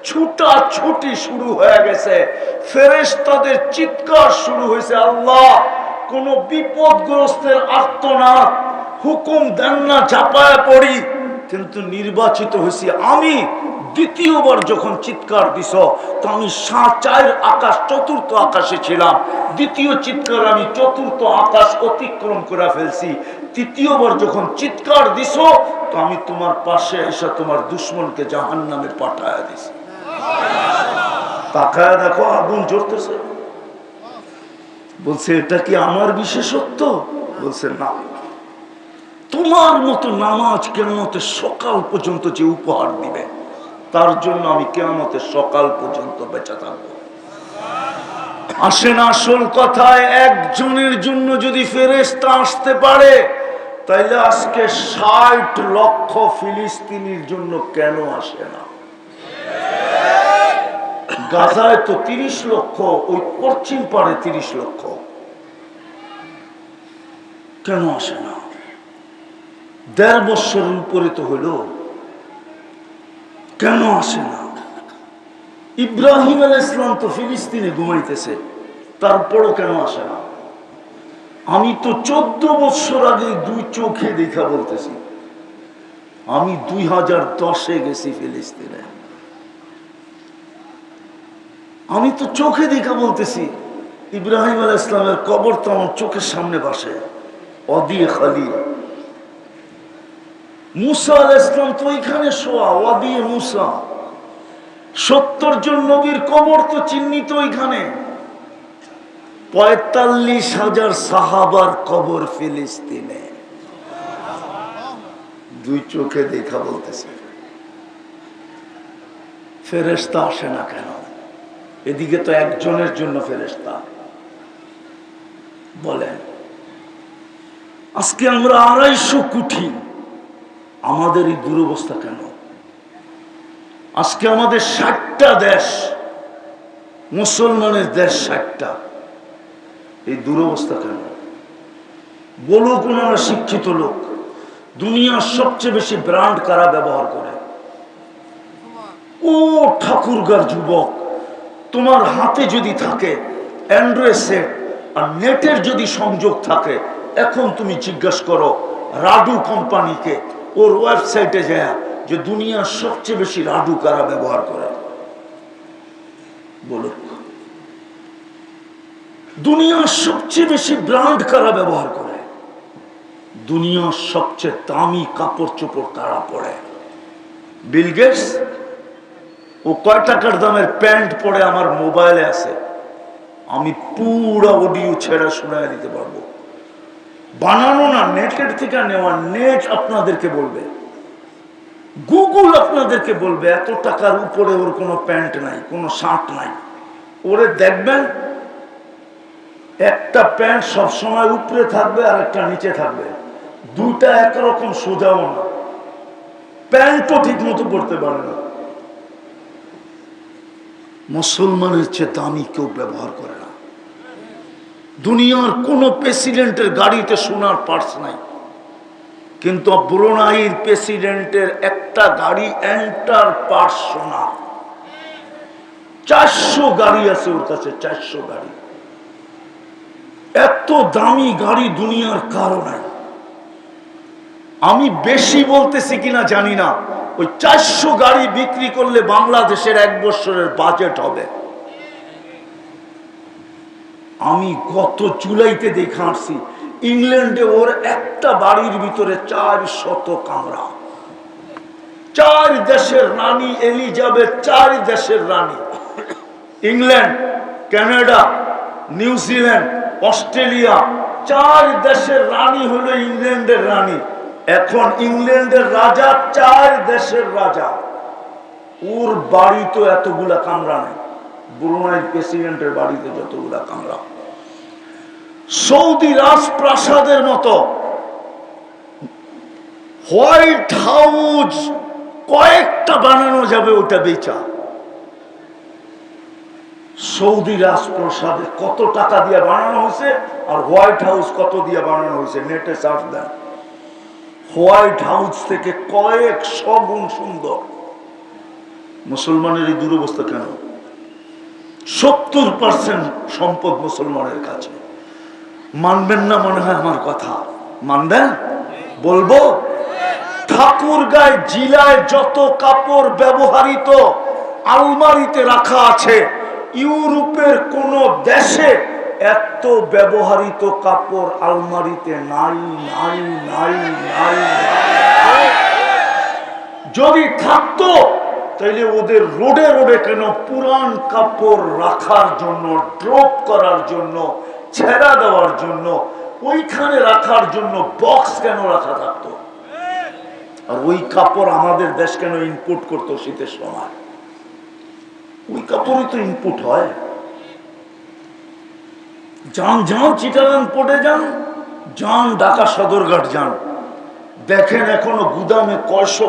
ছুটাছুটি শুরু হয়ে গেছে, ফেরেশতাদের চিৎকার শুরু হয়েছে, আল্লাহ কোন বিপদগ্রস্তের আর্তনাদ, হুকুম দেন না ঝাঁপায় পড়ি। কিন্তু নির্বাচিত হয়েছি আমি। দ্বিতীয়বার যখন চিৎকার দিছ তো আমি 4 আকাশ, 4র্থ আকাশে ছিলাম। দ্বিতীয় চিৎকার আমি 4র্থ আকাশ অতিক্রম করে ফেলছি। তৃতীয়বার যখন চিৎকার দিছ তো আমি তোমার পাশে এসে তোমার দুশ্মনকে জাহান্নামে পাঠায়া দিছি। তাকায় দেখো আগুন জ্বলতেছে। বলছে এটা কি আমার বিশেষত্ব? বলছে না, তোমার মতো নামাজ কিয়ামতের সকাল পর্যন্ত যে উপহার দিবে তার জন্য আমি কিয়ামতের সকাল পর্যন্ত বেঁচে থাকবো। আসেন আসল কথায়, একজনের জন্য যদি ফেরেশতা আসতে পারে তাইলে আজকে 60 লক্ষ ফিলিস্তিনির জন্য কেন আসে না? গাজায় তো 30 লক্ষ, ওই পশ্চিম পাড়ে 30 লক্ষ, কেন আসে না? 1.5 বছরের উপরে তো হলো, কেন আসে না? ইব্রাহিম আলাইহিস সালাম তো ফিলিস্তিনে ঘুমাইতেছে, তারপরও কেন আসে না? আমি তো 14 বছর আগে 2 চোখে দেখা বলতেছি, আমি 2010-এ গেছি ফিলিস্তিনে। আমি তো চোখে দেখা বলতেছি, ইব্রাহিম আলাইহিস সালামের কবর তো আমার চোখের সামনে বসে, ওয়াদি খালিল। মুসা আলাইহিস সালাম তো এখানে শোয়া, ওয়াদি মুসা। 70 জন নবীর কবর তো চিহ্নিত এখানে। 45,000 সাহাবার কবর ফিলিস্তিনে। 2 চোখে দেখা বলতেছে, ফেরেশতা আসে না কেন? এদিকে তো একজনের জন্য ফেরেশতা। বলেন, আজকে আমরা 250 কোটি, আমাদের এই দুরবস্থা কেন? আজকে আমাদের 60টা দেশ, মুসলমানের দেশ 60টা, এই দুরবস্থা কেন? বলুক ওনারা শিক্ষিত লোক, দুনিয়ার সবচেয়ে বেশি ব্র্যান্ড কারা ব্যবহার করে? ও ঠাকুরগার যুবক, তোমার হাতে যদি থাকে অ্যান্ড্রয়েড সেট আর নেটের যদি সংযোগ থাকে, এখন তুমি জিজ্ঞাসা করো রাডু কোম্পানিকে, ওর ওয়েবসাইটে যায় যে দুনিয়ার সবচেয়ে বেশি রাডু কারা ব্যবহার করে। বলুক, দুনিয়ার সবচেয়ে বেশি ব্র্যান্ড কারা ব্যবহার করে? দুনিয়ার সবচেয়ে দামি কাপড় চোপড় কারা পরে? Bill Gates. ও কয় টাকার দামের প্যান্ট পরে আমার মোবাইলে আছে, আমি পুরো অডিও ছেড়ে শোনায় দিতে পারবো। বানানো না, নেটের থেকে নেওয়া। নেট আপনাদেরকে বলবে, গুগল আপনাদেরকে বলবে এত টাকার উপরে ওর কোনো প্যান্ট নাই, কোনো শার্ট নাই। ওরে দেখবেন একটা প্যান্ট সবসময় উপরে থাকবে আর একটা নিচে থাকবে, দুইটা একরকম সোজাও না, প্যান্টও ঠিক মতো পড়তে পারে না। মুসলমানের চেয়ে দামি কেউ ব্যবহার করে না। দুনিয়ার কোন প্রেসিডেন্টের গাড়িতে সোনার পার্স নাই, কিন্তু ব্রুনাইয়ের প্রেসিডেন্টের একটা গাড়ি এন্টার পার্স সোনা। 400 গাড়ি আছে ওর কাছে, 400 গাড়ি। এত দামি গাড়ি দুনিয়ার কারো নাই। আমি বেশি বলতেছি কিনা জানি না, ওই 400 গাড়ি বিক্রি করলে বাংলাদেশের 1 বছরের বাজেট হবে। আমি গত জুলাইতে দেখে আসছি, ইংল্যান্ডে ওর একটা বাড়ির ভিতরে 400 কামরা। 4 দেশের রানী এলিজাবেথ, 4 দেশের রানী, ইংল্যান্ড, কানাডা, নিউজিল্যান্ড, অস্ট্রেলিয়া, 4 দেশের রানী হলো ইংল্যান্ডের রানী। এখন ইংল্যান্ডের রাজা 4 দেশের রাজা, ওর বাড়ি তো এতগুলা কামরা নেই। ব্রুনাইয়ের প্রেসিডেন্টের বাড়িতে যতগুলা কামরা। সৌদি রাজপ্রাসাদের মতো হোয়াইট হাউস কয়েকটা বানানো যাবে, ওটা বেচা। সৌদি রাজপ্রাসাদে কত টাকা দিয়ে বানানো হয়েছে আর হোয়াইট হাউস কত দিয়ে বানানো হয়েছে, নেটে সার্চ দেন। হোয়াইট হাউস থেকে কয়েকশো গুণ সুন্দর। মুসলমানের এই দুরবস্থা কেন? 70% সম্পদ মুসলমানের কাছে। মানবেন না মনে হয় আমার কথা? মানবেন? বলবো ঠাকুরগাঁয় জিলায় যত কাপড় ব্যবহৃত আলমারিতে রাখা আছে, ইউরোপের কোন দেশে এত ব্যবহৃত কাপড় আলমারিতে নাই নাই নাই নাই। যদি থাকতো তাইলে ওদের রোডে রোডে কেন পুরান কাপড় রাখার জন্য, ড্রপ করার জন্য, ছেড়া দেওয়ার জন্য, ওইখানে রাখার জন্য বক্স কেন রাখা থাকতো? আর ওই কাপড় আমাদের দেশ কেন ইম্পোর্ট করতো শীতের সময়? ওই কাপড়ই তো ইম্পোর্ট হয়। যান যান চিটাগাং পোর্টে যান, যান ঢাকা সদরঘাট যান, দেখেন এখনো গুদামে কয়শো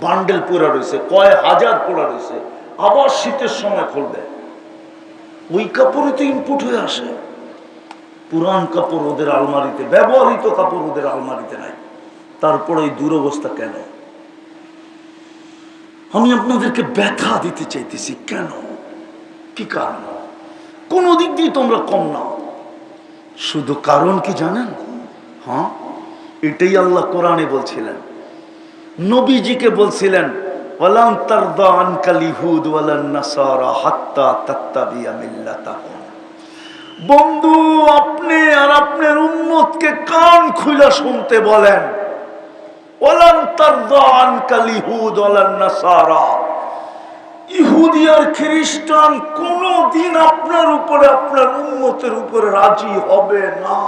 বান্ডেল পোড়া রয়েছে, কয় হাজার পোড়া রয়েছে, আবার শীতের সময় খুলবে। ওই কাপড়ই তো ইম্পোর্ট হয়ে আসে। পুরান কাপড় ওদের আলমারিতে, ব্যবহৃত কাপড় ওদের আলমারিতে নাই। তারপরে এই দুরবস্থা কেন? আমি আপনাদেরকে ব্যথা দিতে চাইতেছি কেন, কি কারণ? কোন দিক দিয়ে তোমরা কম না, শুধু কারণ কি জানেন? হ্যাঁ, এটাই আল্লাহ কোরআনে বলছিলেন, নবীজিকে বলছিলেন, ওয়ালান তারদা আনকাল ইহুদ ওয়ালান নাসারা হাত্তা তাত্তাবিয়া মিল্লাতাহুম। বন্ধু, আপনি আর আপনার উম্মতকে কান খুলে শুনতে বলেন, ওয়ালান তারদা আনকাল ইহুদ ওয়ালান নাসারা, ইহুদি আর খ্রিস্টান কোনদিন আপনার উপরে, আপনার উম্মতের উপরে রাজি হবে না।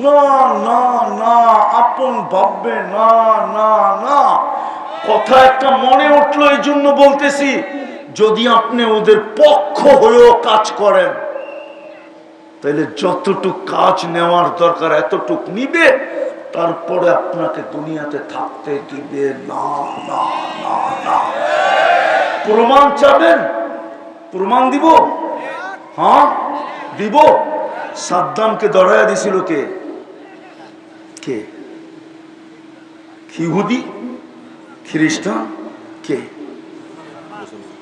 না না না, আপন ভাববে না না না। কথা একটা মনে উঠলো, এই জন্য বলতেছি, যদি আপনি ওদের পক্ষ হয়েও কাজ করেন তাহলে যতটুক কাজ নেওয়ার দরকার এতটুক নিবে, তারপরে আপনাকে দুনিয়াতে থাকতে দিবে না না না না। প্রমাণ চাবেন? প্রমাণ দিব? হ্যাঁ দিব। সাদ্দামকে দড়াইয়া দিছিল কে? কে? ইহুদি, খ্রিস্টান, কে?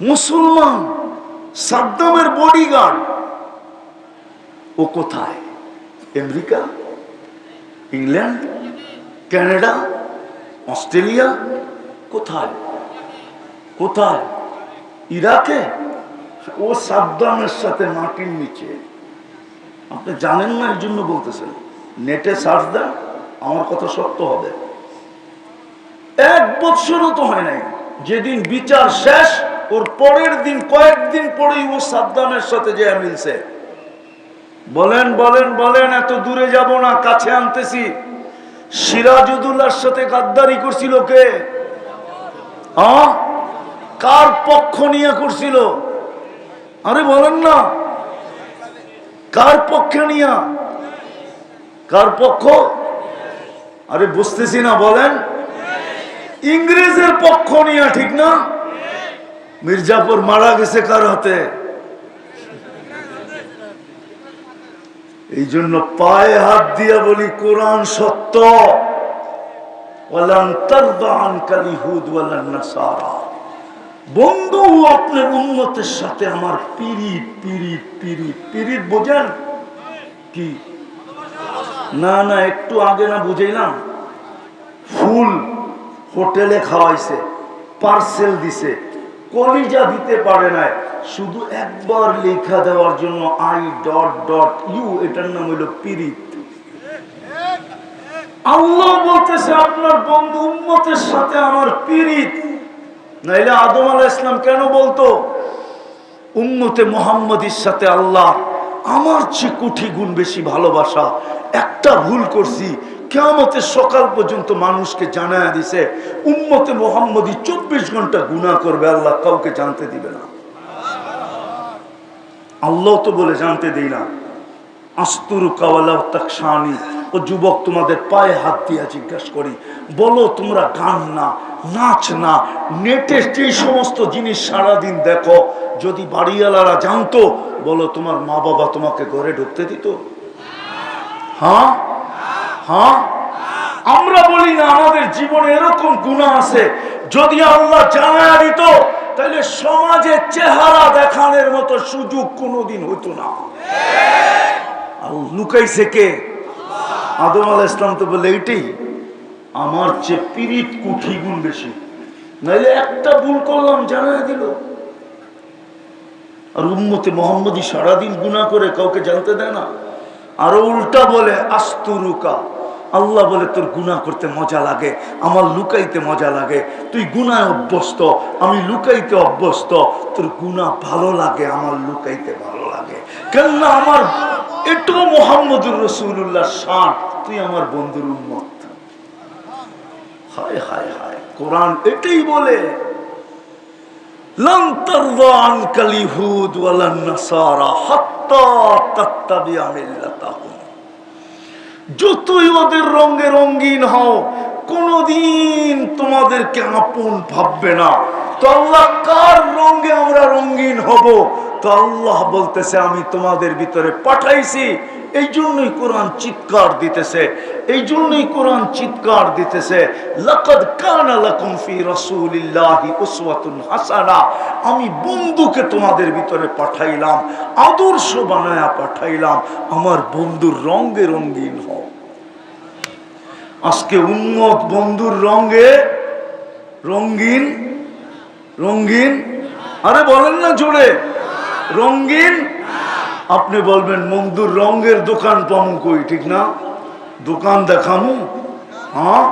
মুসলমান। সাদ্দামের বডিগার্ড। ও কোথায়? আমেরিকা, ইংল্যান্ড, কানাডা, অস্ট্রেলিয়া, কোথায়? কোথায়? ইরাকে। ও সাদ্দামের সাথে মাটির নিচে। আপনি জানেন না, এই জন্য বলতেছেন। নেটে সার্চ দেন, আমার কথা সত্য হবে। 1 বছরও তো হয় নাই, যেদিন বিচার শেষ ওর পরের দিন, কয়েকদিন পরেই ও সাদ্দামের সাথে যে মিলছে। বলেন বলেন বলেন, এত দূরে যাব না, কাছে আনতেছি। সিরাজউদ্দৌলার সাথে গাদ্দারি করছিল কে? হ্যাঁ, কার পক্ষ নিয়ে করছিল? আরে বলেন না, কার পক্ষে নিয়া? কার পক্ষ? আরে বুঝতেছি না, বলেন। ইংরেজের পক্ষ নিয়া, ঠিক না? মির্জাপুর মারা গেছে কার হাতে? এই জন্য পায়ে হাত দিয়া বলি, কোরআন সত্য। ওয়ালান তারদা আনকাল ইহুদ ওয়ালান নাসারা। বন্ধু, আপনার উম্মতের সাথে আমার পিরিত পিরিত পিরিত পিরিত, বোঝেন কি? না না, একটু আগে না বুঝাইলাম? ফুল হোটেলে খাওয়াইছে, পার্সেল দিছে, কলিজা দিতে পারে নাই, শুধু একবার লেখা দেওয়ার জন্য I.U, এটার নাম হইল পিরিত। আল্লাহ বলতেছে আপনার বন্ধু উম্মতের সাথে আমার পিরিত। নাইলে আদম আলাইহিস সালাম কেন বলতো, উম্মতে মুহাম্মদীর সাথে আল্লাহ আমার চেয়ে কোটি গুণ বেশি ভালোবাসা। একটা ভুল করছি, কিয়ামতের সকাল পর্যন্ত মানুষকে জানায়া দিছে, উম্মতে মুহাম্মদী 24 ঘন্টা গুনাহ করবে, আল্লাহ কাউকে জানতে দিবে না। আল্লাহ তো বলে জানতে দেই না। আস্তুরু কাওয়ালা তাকশানি। ও যুবক, তোমাদের পায়ে হাত দিয়া জিজ্ঞাসা করি, বলো তোমরা গান না, নাচ না, নেটে যে সমস্ত জিনিস সারাদিন দেখো, যদি বাড়িওয়ালারা জানতো, বলো তোমার মা বাবা তোমাকে ঘরে ঢুকতে দিত? হ্যাঁ হ্যাঁ, আমরা বলি না আমাদের জীবনে এরকম গুনাহ আছে, যদি আল্লাহ জানায়া দিত তাহলে সমাজে চেহারা দেখানোর মতো সুযোগ কোনোদিন হতো না। আর লুকাইছে কে? আদম আলাইহিস সালাম তো বলে এইটাই, আমার চেয়ে পিরিত কোটি গুণ বেশি। নাইলে একটা ভুল করলাম জানাই দিল। আর উম্মতে মোহাম্মদী সারাদিন গুনাহ করে কাউকে জানতে দেয় না। আরো উল্টা বলে আস্তুরুকা, আল্লাহ বলে তোর গুনাহ করতে মজা লাগে, আমার লুকাইতে মজা লাগে। তুই গুনায় অভ্যস্ত, আমি লুকাইতে অভ্যস্ত। তোর গুনাহ ভালো লাগে, আমার লুকাইতে ভালো লাগে। কেননা আমার এটাও মুহাম্মদুর রাসূলুল্লাহ শান, তুই আমার বন্ধুর উম্মত। হায় হায় হায়, কোরআন এটাই বলে লান তারদা আনকাল ইহুদ ওয়ালান নাসারা হাত্তা তাত্তাবিআ মিল্লাতাহুম। যতই ওদের রঙে রঙিন হও, কোনদিন তোমাদেরকে আপন ভাববে না। তো আল্লাহ কার রঙে আমরা রঙিন হব? তো আল্লাহ বলতেছে আমি তোমাদের ভিতরে পাঠাইছি। এই জন্যই কোরআন চিৎকার দিতেছে, এই জন্যই কোরআন চিৎকার দিতেছে, লাকাদ কানা লাকুম ফি রাসূলিল্লাহি উসওয়াতুন হাসানাহ। আমি বন্ধুকে তোমাদের ভিতরে পাঠাইলাম, আদর্শ বানায়া পাঠাইলাম, আমার বন্ধুর রঙে রঙিন হও। আজকে উম্মত বন্ধুর রঙে রঙিন রঙিন, আরে বলেন না জোরে, রঙিন। আপনি বলবেন বন্ধুর রঙের দোকান পামু কই, ঠিক না? দোকান দেখামু? হ্যাঁ,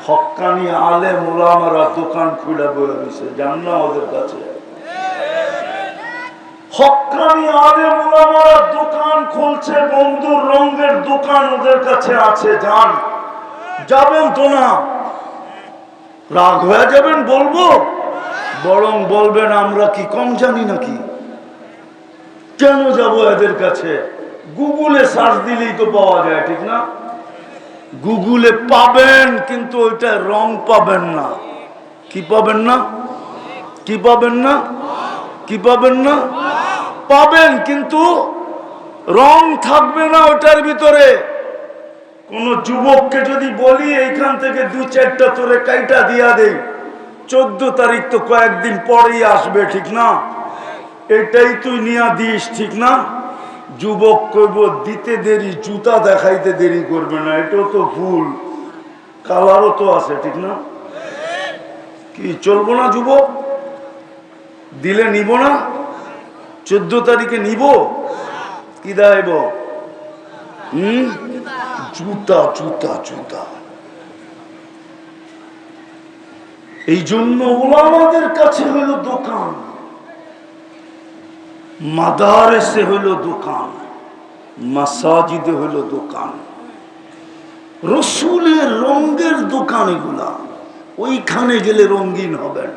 হক্কানি আলেম ওলামারা দোকান খুলে বলে দিছে, জান না ওদের কাছে। হক্কানি আলেম ওলামারা দোকান খুলছে, বন্ধুর রঙের দোকান ওদের কাছে আছে। যান, যাবেন তো না? রাগ হয়ে যাবেন বলবো? বরং বলবেন আমরা কি কম জানি নাকি? কেন যাব এদের কাছে? গুগলে সার্চ দিলেই তো পাওয়া যায়, ঠিক না? গুগলে পাবেন, কিন্তু ওইটা রং পাবেন না। কি পাবেন না? কি পাবেন না? কি পাবেন না? পাবেন, কিন্তু রং থাকবে না ওটার ভিতরে। কোন যুবককে যদি বলি এইখান থেকে 2-4টা তোরে কাইটা দিয়া দেই, 14 তারিখ তো কয়েকদিন পরেই আসবে, ঠিক না? এটাই তুই নিয়া দিস, ঠিক না? যুবক কইব দিতে দেরি, জুতা দেখাইতে দেরি করবে না। এটাও তো ভুল, কালারও তো আছে, ঠিক না? কি চলবো না যুবক? দিলে নিব না? 14 তারিখে নিব? কি দেব? জুতা জুতা জুতা। এই জন্য ওলামাদের কাছে হইল দোকান, মাদারেসে হইল দোকান, মাসাজিদে হইল দোকান, রসুলের রঙের দোকান এগুলা। ওইখানে গেলে রঙিন হবেন।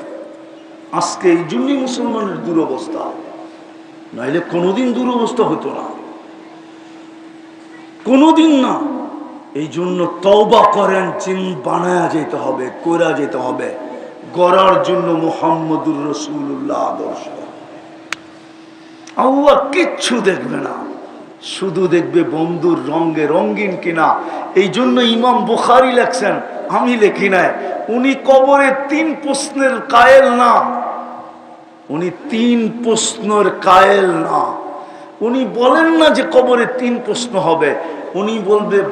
আজকে এই জন্যই মুসলমানের দুরবস্থা, নাইলে কোনোদিন দুরবস্থা হতো না, কোনোদিন না। এই জন্য তওবা করেন, চিন বানায়া যেতে হবে, কইরা যেতে হবে। গড়ার জন্য মুহাম্মদুর রাসূলুল্লাহ আদর্শ। আল্লাহ কিচ্ছু দেখবে না, শুধু দেখবে বন্ধুর রঙে রঙিন কিনা। এই জন্য ইমাম বুখারী লেখছেন, আমি লেখি নাই। উনি কবরে 3 প্রশ্নের কায়েল না, উনি 3 প্রশ্নের কায়েল না। উনি বলেন না যে কবরে 3 প্রশ্ন হবে, উনি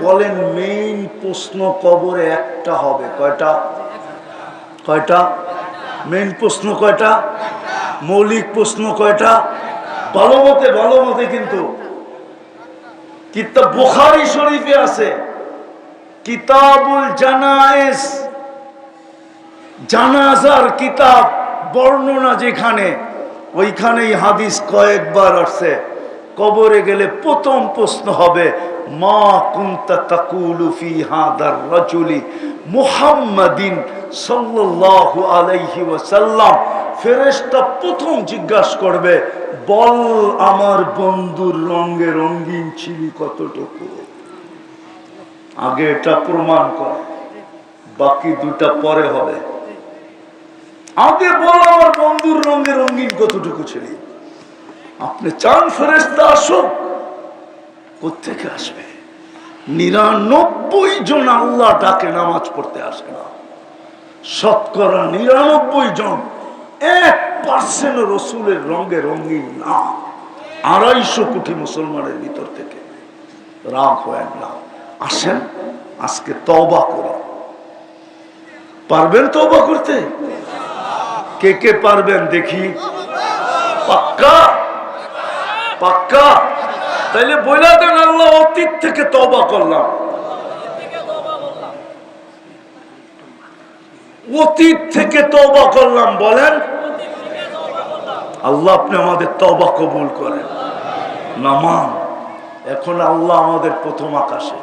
বলেন মেইন প্রশ্ন কবরে একটা হবে। কয়টা? কয়টা মেইন প্রশ্ন? কয়টা মৌলিক প্রশ্ন? কয়টা? ভালো মতে কিন্তু কিতাব বুখারী শরীফে আছে, কিতাবুল জানায়েজ, জানাজার কিতাব, বর্ণনা যেখানে, ওইখানেই হাদিস কয়েকবার আসছে। কবরে গেলে প্রথম প্রশ্ন হবে মা কুনতা তাকুলু ফি হাদার রাজুলি মুহাম্মাদিন সাল্লাল্লাহু আলাইহি ওয়াসাল্লাম। ফেরেশতা প্রথম জিজ্ঞাসা করবে, বল আমার বন্ধুর রঙে রঙিন ছিলি কতটুকু? আগে এটা প্রমাণ কর, বাকি 2টা পরে হবে। আগে বল আমার বন্ধুর রঙে রঙিন কতটুকু ছিলি। আপনি চান ফেরেশতা আসুক? কোত্থেকে আসবে? 99 জন আল্লাহ ডাকে নামাজ পড়তে আসে না। শতকরা 99 জন, 1% রসুলের রঙে রঙিন না। 250 কোটি মুসলমানের ভিতর থেকে। রাগ হয় না। আসেন আজকে তওবা করি, পারবেন তওবা করতে? কে কে পারবেন দেখি? পাক্কা? পাক্কা? তাইলে বইলা দেন, আল্লাহ অতীত থেকে তওবা করলাম। অতীত থেকে তওবা করলাম বলেন। আল্লাহ আপনি আমাদের তওবা কবুল করেন। নামান এখন আল্লাহ আমাদের প্রথম আকাশে,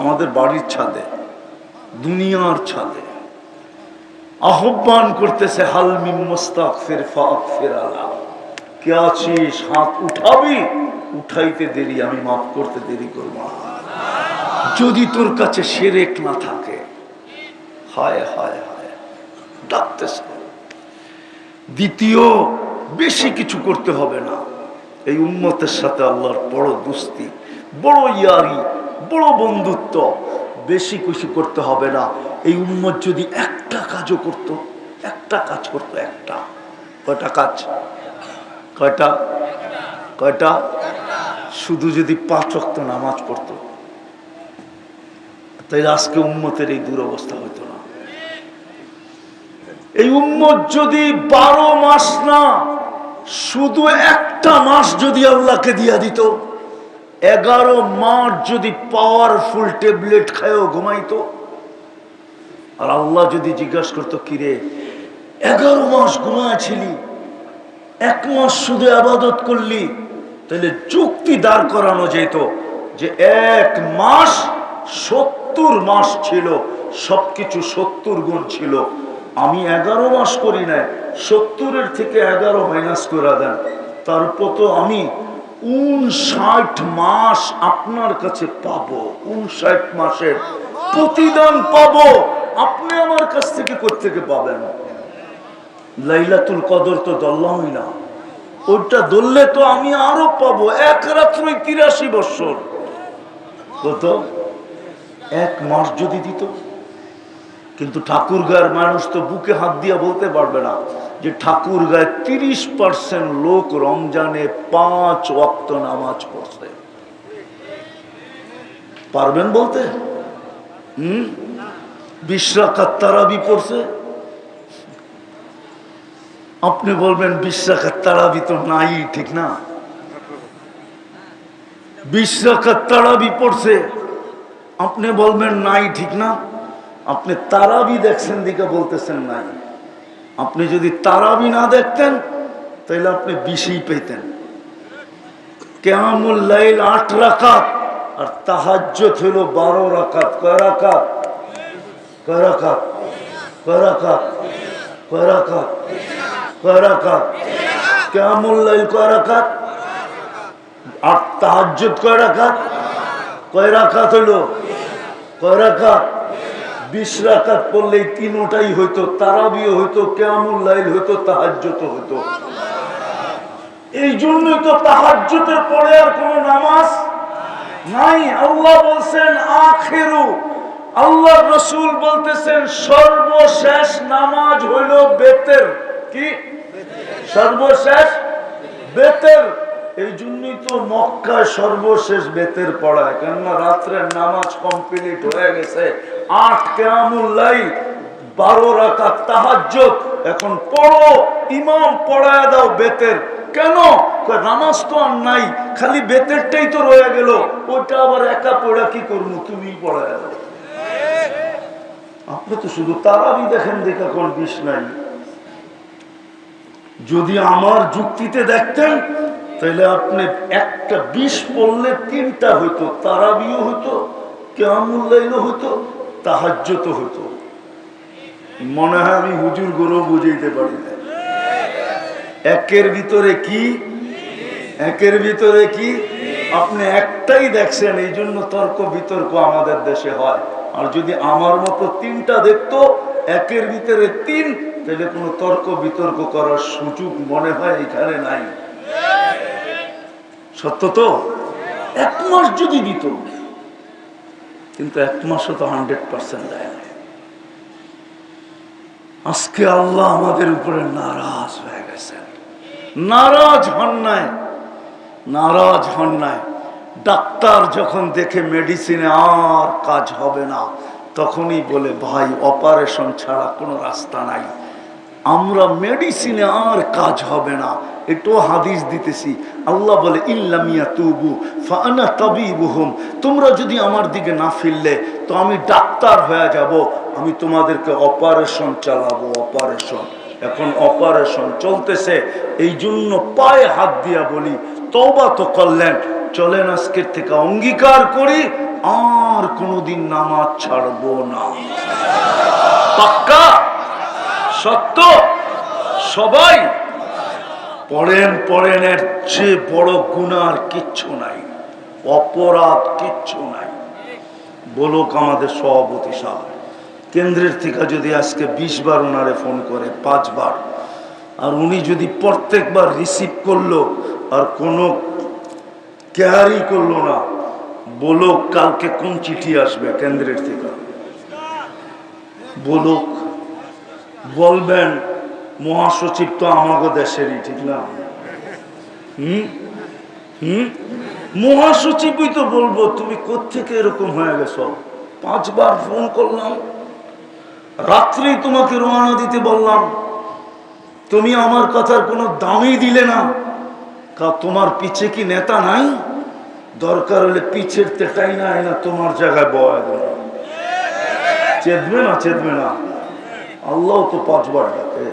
আমাদের বাড়ির ছাদে, দুনিয়ার ছাদে আহ্বান করতেছে, হাল মিন মুস্তাগফির ফাগফির আলা। কে আছিস? হাত উঠাবি, উঠাইতে দেরি, আমি মাফ করতে দেরি করব না, যদি তোর কাছে শিরক না থাকে। হায় হায় হায়, ডাকতেছে। দ্বিতীয়, বেশি কিছু করতে হবে না। এই উম্মতের সাথে আল্লাহর বড় দোস্তি, বড় ইয়ারি, বড় বন্ধুত্ব। বেশি কিছু করতে হবে না। এই উম্মত যদি একটা কাজও করত, একটা কাজ করত, একটা, কয়টা কাজ? কয়টা? কয়টা? শুধু যদি 5 ওয়াক্ত নামাজ পড়তো, তাইলে আজকে উম্মতের এই দুরবস্থা হইতো না। এই উম্মত যদি 12 মাস না, শুধু একটা মাস যদি আল্লাহকে দিয়া দিত, 11 মাস যদি পাওয়ারফুল ট্যাবলেট খায়ও ঘুমাইতো, আর আল্লাহ যদি জিজ্ঞাসা করতো, কিরে 11 মাস ঘুমাইছিলি, 1 মাস শুধু ইবাদত করলি, তাহলে যুক্তি দাঁড় করানো যেত যে 1 মাস 70 মাস ছিল, সবকিছু 70 গুণ ছিল। আমি 11 মাস করি নাই, 70-এর থেকে 11 মাইনাস করে দেন, তারপর তো আমি 59 মাস আপনার কাছে পাবো। 59 মাসের প্রতিদান পাবো, আপনি আমার কাছ থেকে কোত্থেকে পাবেন? লাইলাতুল কদর তো ধরলামই না, ওইটা ধরলে তো আমি আরো পাবো। 1 রাত্রই 83 বছর। কত? 1 মাস যদি দিত। কিন্তু ঠাকুরগাঁয়ের মানুষ তো বুকে হাত দিয়া বলতে পারবে না যে ঠাকুরগাঁয় 30% লোক রমজানে 5 ওয়াক্ত নামাজ পড়ছে। পারবেন বলতে? 20 রাকাত তারাবি পড়ছে। আপনি বলবেন 20 রাকাত তারাবি তো নাই, ঠিক না? 20 রাকাত তারাবি পড়ছে, আপনি বলবেন নাই, ঠিক না? আপনি তারাবি দেখছেন দিকে বলতেছেন নাই। আপনি যদি তারাবি না দেখতেন তাহলে আপনি 20ই পেতেন। কিয়ামুল লাইল 8 রাকাত, আর তাহাজ্জুদ হলো 12 রাকাত। কয় রাকাত? কয় রাকাত? কয় রাকাত? কয় রাকাত? কয় রাকাত? কিয়ামুল লাইল কয় রাকাত? আর তাহাজ্জুদ কয় রাকাত? কয় রাকাত হলো? কয় রাকাত? 20 রাকাত পড়লেই 3টাই হইতো, তারাবিও হইতো, কিয়ামুল লাইল হইতো, তাহাজ্জুদও হইতো। এই জন্যই তো তাহাজ্জুদের পরে আর কোনো নামাজ নাই। আল্লাহ বলছেন আখিরু, আল্লাহ রাসূল বলতেছেন সর্বশেষ নামাজ হইল বেতের। কি? সর্বশেষ বেতের। এই জন্যই তো মক্কায় সর্বশেষ বেতের পড়ায়, কেননা রাত্রের নামাজ কমপ্লিট হয়ে গেছে। 8 কিয়ামুল লাইল, 12 রাকাত তাহাজ্জুদ, এখন পড়ো, ইমাম পড়ায় দাও বেতের। কেন? নামাজ তো আর নাই, খালি বেতেরটাই তো রয়ে গেল, ওইটা আবার একা পড়া কি করবো, তুমি পড়ায় দাও। আপনি তো শুধু তারাবি দেখেন, দেখা কোন 20 নাই। যদি আমার যুক্তিতে দেখতেন তাহলে আপনি একটা 20 পড়লে 3টা হইতো, তারাবিও হইতো, কিয়ামুল লাইলও হইতো, তাহাজ্জুদও হইতো। মনে হয় আমি হুজুর গুরু বুঝাইতে পারি না। একের ভিতরে কি? একের ভিতরে কি? আপনি একটাই দেখছেন, এই জন্য তর্ক বিতর্ক আমাদের দেশে হয়। আর যদি আমার মতো 3টা দেখতো, একের ভিতরে 3, তাহলে কোনো তর্ক বিতর্ক করার সুযোগ মনে হয় এখানে নাই। সত্য তো? 1 মাস যদি দিত, কিন্তু 1 মাসও তো 100% দেয় না। আজকে আল্লাহ আমাদের উপরে নারাজ হয়ে গেছেন। নারাজ হন নাই, নারাজ হন নাই। ডাক্তার যখন দেখে মেডিসিনে আর কাজ হবে না, তখনই বলে ভাই অপারেশন ছাড়া কোনো রাস্তা নাই, আমরা মেডিসিনে আর কাজ হবে না। এটাও হাদিস দিতেছি। আল্লাহ বলে ইল্লাম ইয়াতুবু ফাআনা তাবিবুহুম, তোমরা যদি আমার দিকে না ফিরলে তো আমি ডাক্তার হয়ে যাব, আমি তোমাদেরকে অপারেশন চালাবো। অপারেশন, এখন অপারেশন চলতেছে। এই জন্য পায়ে হাত দিয়া বলি তওবা তো করলেন, চলেন আজকের থেকে অঙ্গীকার করি আর কোনোদিন নামাজ ছাড়বো না। পাক্কা? সত্য? সবাই পড়েন পড়েন, এর চেয়ে বড় গুনার কিচ্ছু নাই, অপরাধ কিচ্ছু নাই। বলুক আমাদের সভাপতি সাহেব, কেন্দ্রের থেকে যদি আজকে 20 বার ওনারে ফোন করে, 5 বার, আর উনি যদি প্রত্যেকবার রিসিভ করলো আর কোনো কেয়ারই করলো না, বলুক কালকে কোন চিঠি আসবে কেন্দ্রের থেকে? বলুক, বলবেন মহাসচিব তো আমাগো দেশেরই, ঠিক না? মহাসচিবই তো বলবো তুমি কোত্থেকে এরকম হয়ে গেছো। 5 বার ফোন করলাম, রাত্রি তোমাকে রওনা দিতে বললাম, তুমি আমার কথার কোনো দামই দিলে না। তোমার পিছে কি নেতা নাই? দরকার হলে পিছের তেটাই না তোমার জায়গায় বয়া দেব। চেতবে না? চেতবে না? আল্লাহ তো 5 বার ডাকে,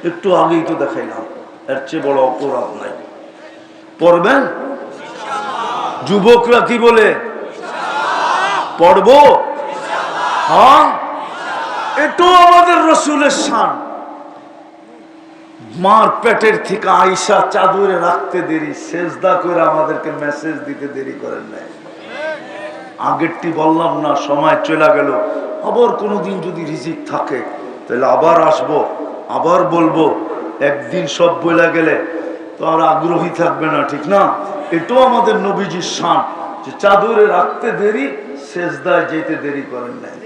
একটু আগেই তো দেখাইলাম, এর চেয়ে বড় অপরাধ নাই। পড়বেন? যুবকরা কি বলে? পড়বো? হ্যাঁ, এটাও আমাদের রসুলের শান। মার পেটের থেকে আয়েশা চাদরে রাখতে দেরি, সেজদা করে আমাদেরকে মেসেজ দিতে দেরি করেন নাই। আগেরটি বললাম না, সময় চলে গেল। আবার কোনোদিন যদি রিজিক থাকে তাহলে আবার আসবো, আবার বলবো। একদিন সব বলে গেলে তো আর আগ্রহী থাকবে না, ঠিক না? এটাও আমাদের নবীজির শান যে চাদরে রাখতে দেরি, সেজদায় যেতে দেরি করেন নাই।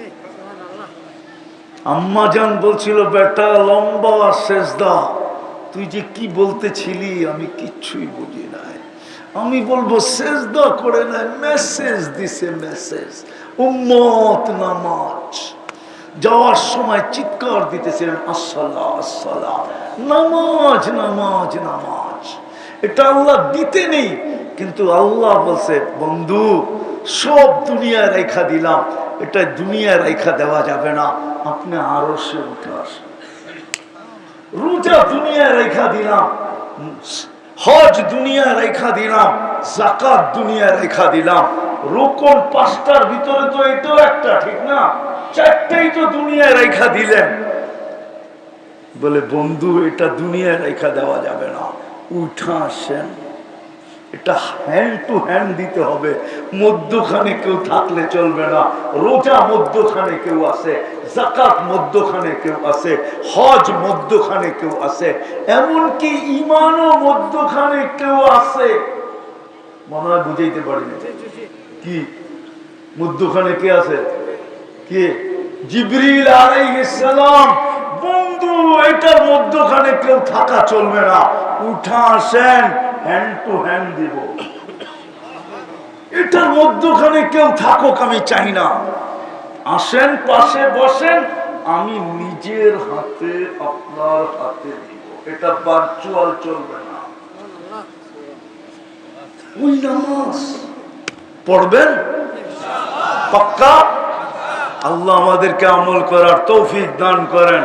আম্মা জান বলছিল, বেটা লম্বা সেজদা, তুই যে কি বলতেছিলি আমি কিচ্ছুই বুঝি নাই। আমি বলবো সেজদা করে নাই, মেসেজ দিছে মেসেজ, উম্মত নামাজ। যাওয়ার সময় চিৎকার দিতেছিলেন আসসালাহ আসসালাহ, নামাজ নামাজ নামাজ। এটা আল্লাহ দিতে নেই, কিন্তু আল্লাহ বলছে বন্ধু সব দুনিয়া রেখা দিলাম, এটা দুনিয়া রেখা দেওয়া যাবে না, আপনি আরো সে উঠে আসেন। রোজা দুনিয়া রেখা দিলাম, হজ দুনিয়া রেখা দিলাম, যাকাত দুনিয়া রেখা দিলাম। রোকন 5টার ভিতরে তো এটাও একটা, ঠিক না? 4টাই তো দুনিয়া রেখা দিলেন। বলে বন্ধু এটা দুনিয়া রেখা দেওয়া যাবে না, উঠা আসেন। এটা হ্যান্ড টু হ্যান্ড দিতে হবে, মধ্যখানে কেউ থাকলে চলবে না। রোজা মধ্যখানে কেউ আছে, যাকাত মধ্যখানে কেউ আছে, হজ মধ্যখানে কেউ আছে, এমনকি ঈমানও মধ্যখানে কেউ আছে। মনে হয় বুঝাইতে পারিনি কি মধ্যখানে কে আছে? কে? জিবরিল আলাইহিস সালাম। বন্ধু এটার মধ্যখানে কেউ থাকা চলবে না, উঠা আসেন, হ্যান্ড টু হ্যান্ড দিব। এটার মধ্যখানে কেউ থাকুক আমি চাই না, আসেন পাশে বসেন, আমি নিজের হাতে আপনার হাতে দিব। এটা ভার্চুয়াল চলবে না। ওই নামাজ পড়বেন পাক্কা? আল্লাহ আমাদেরকে আমল করার তৌফিক দান করেন।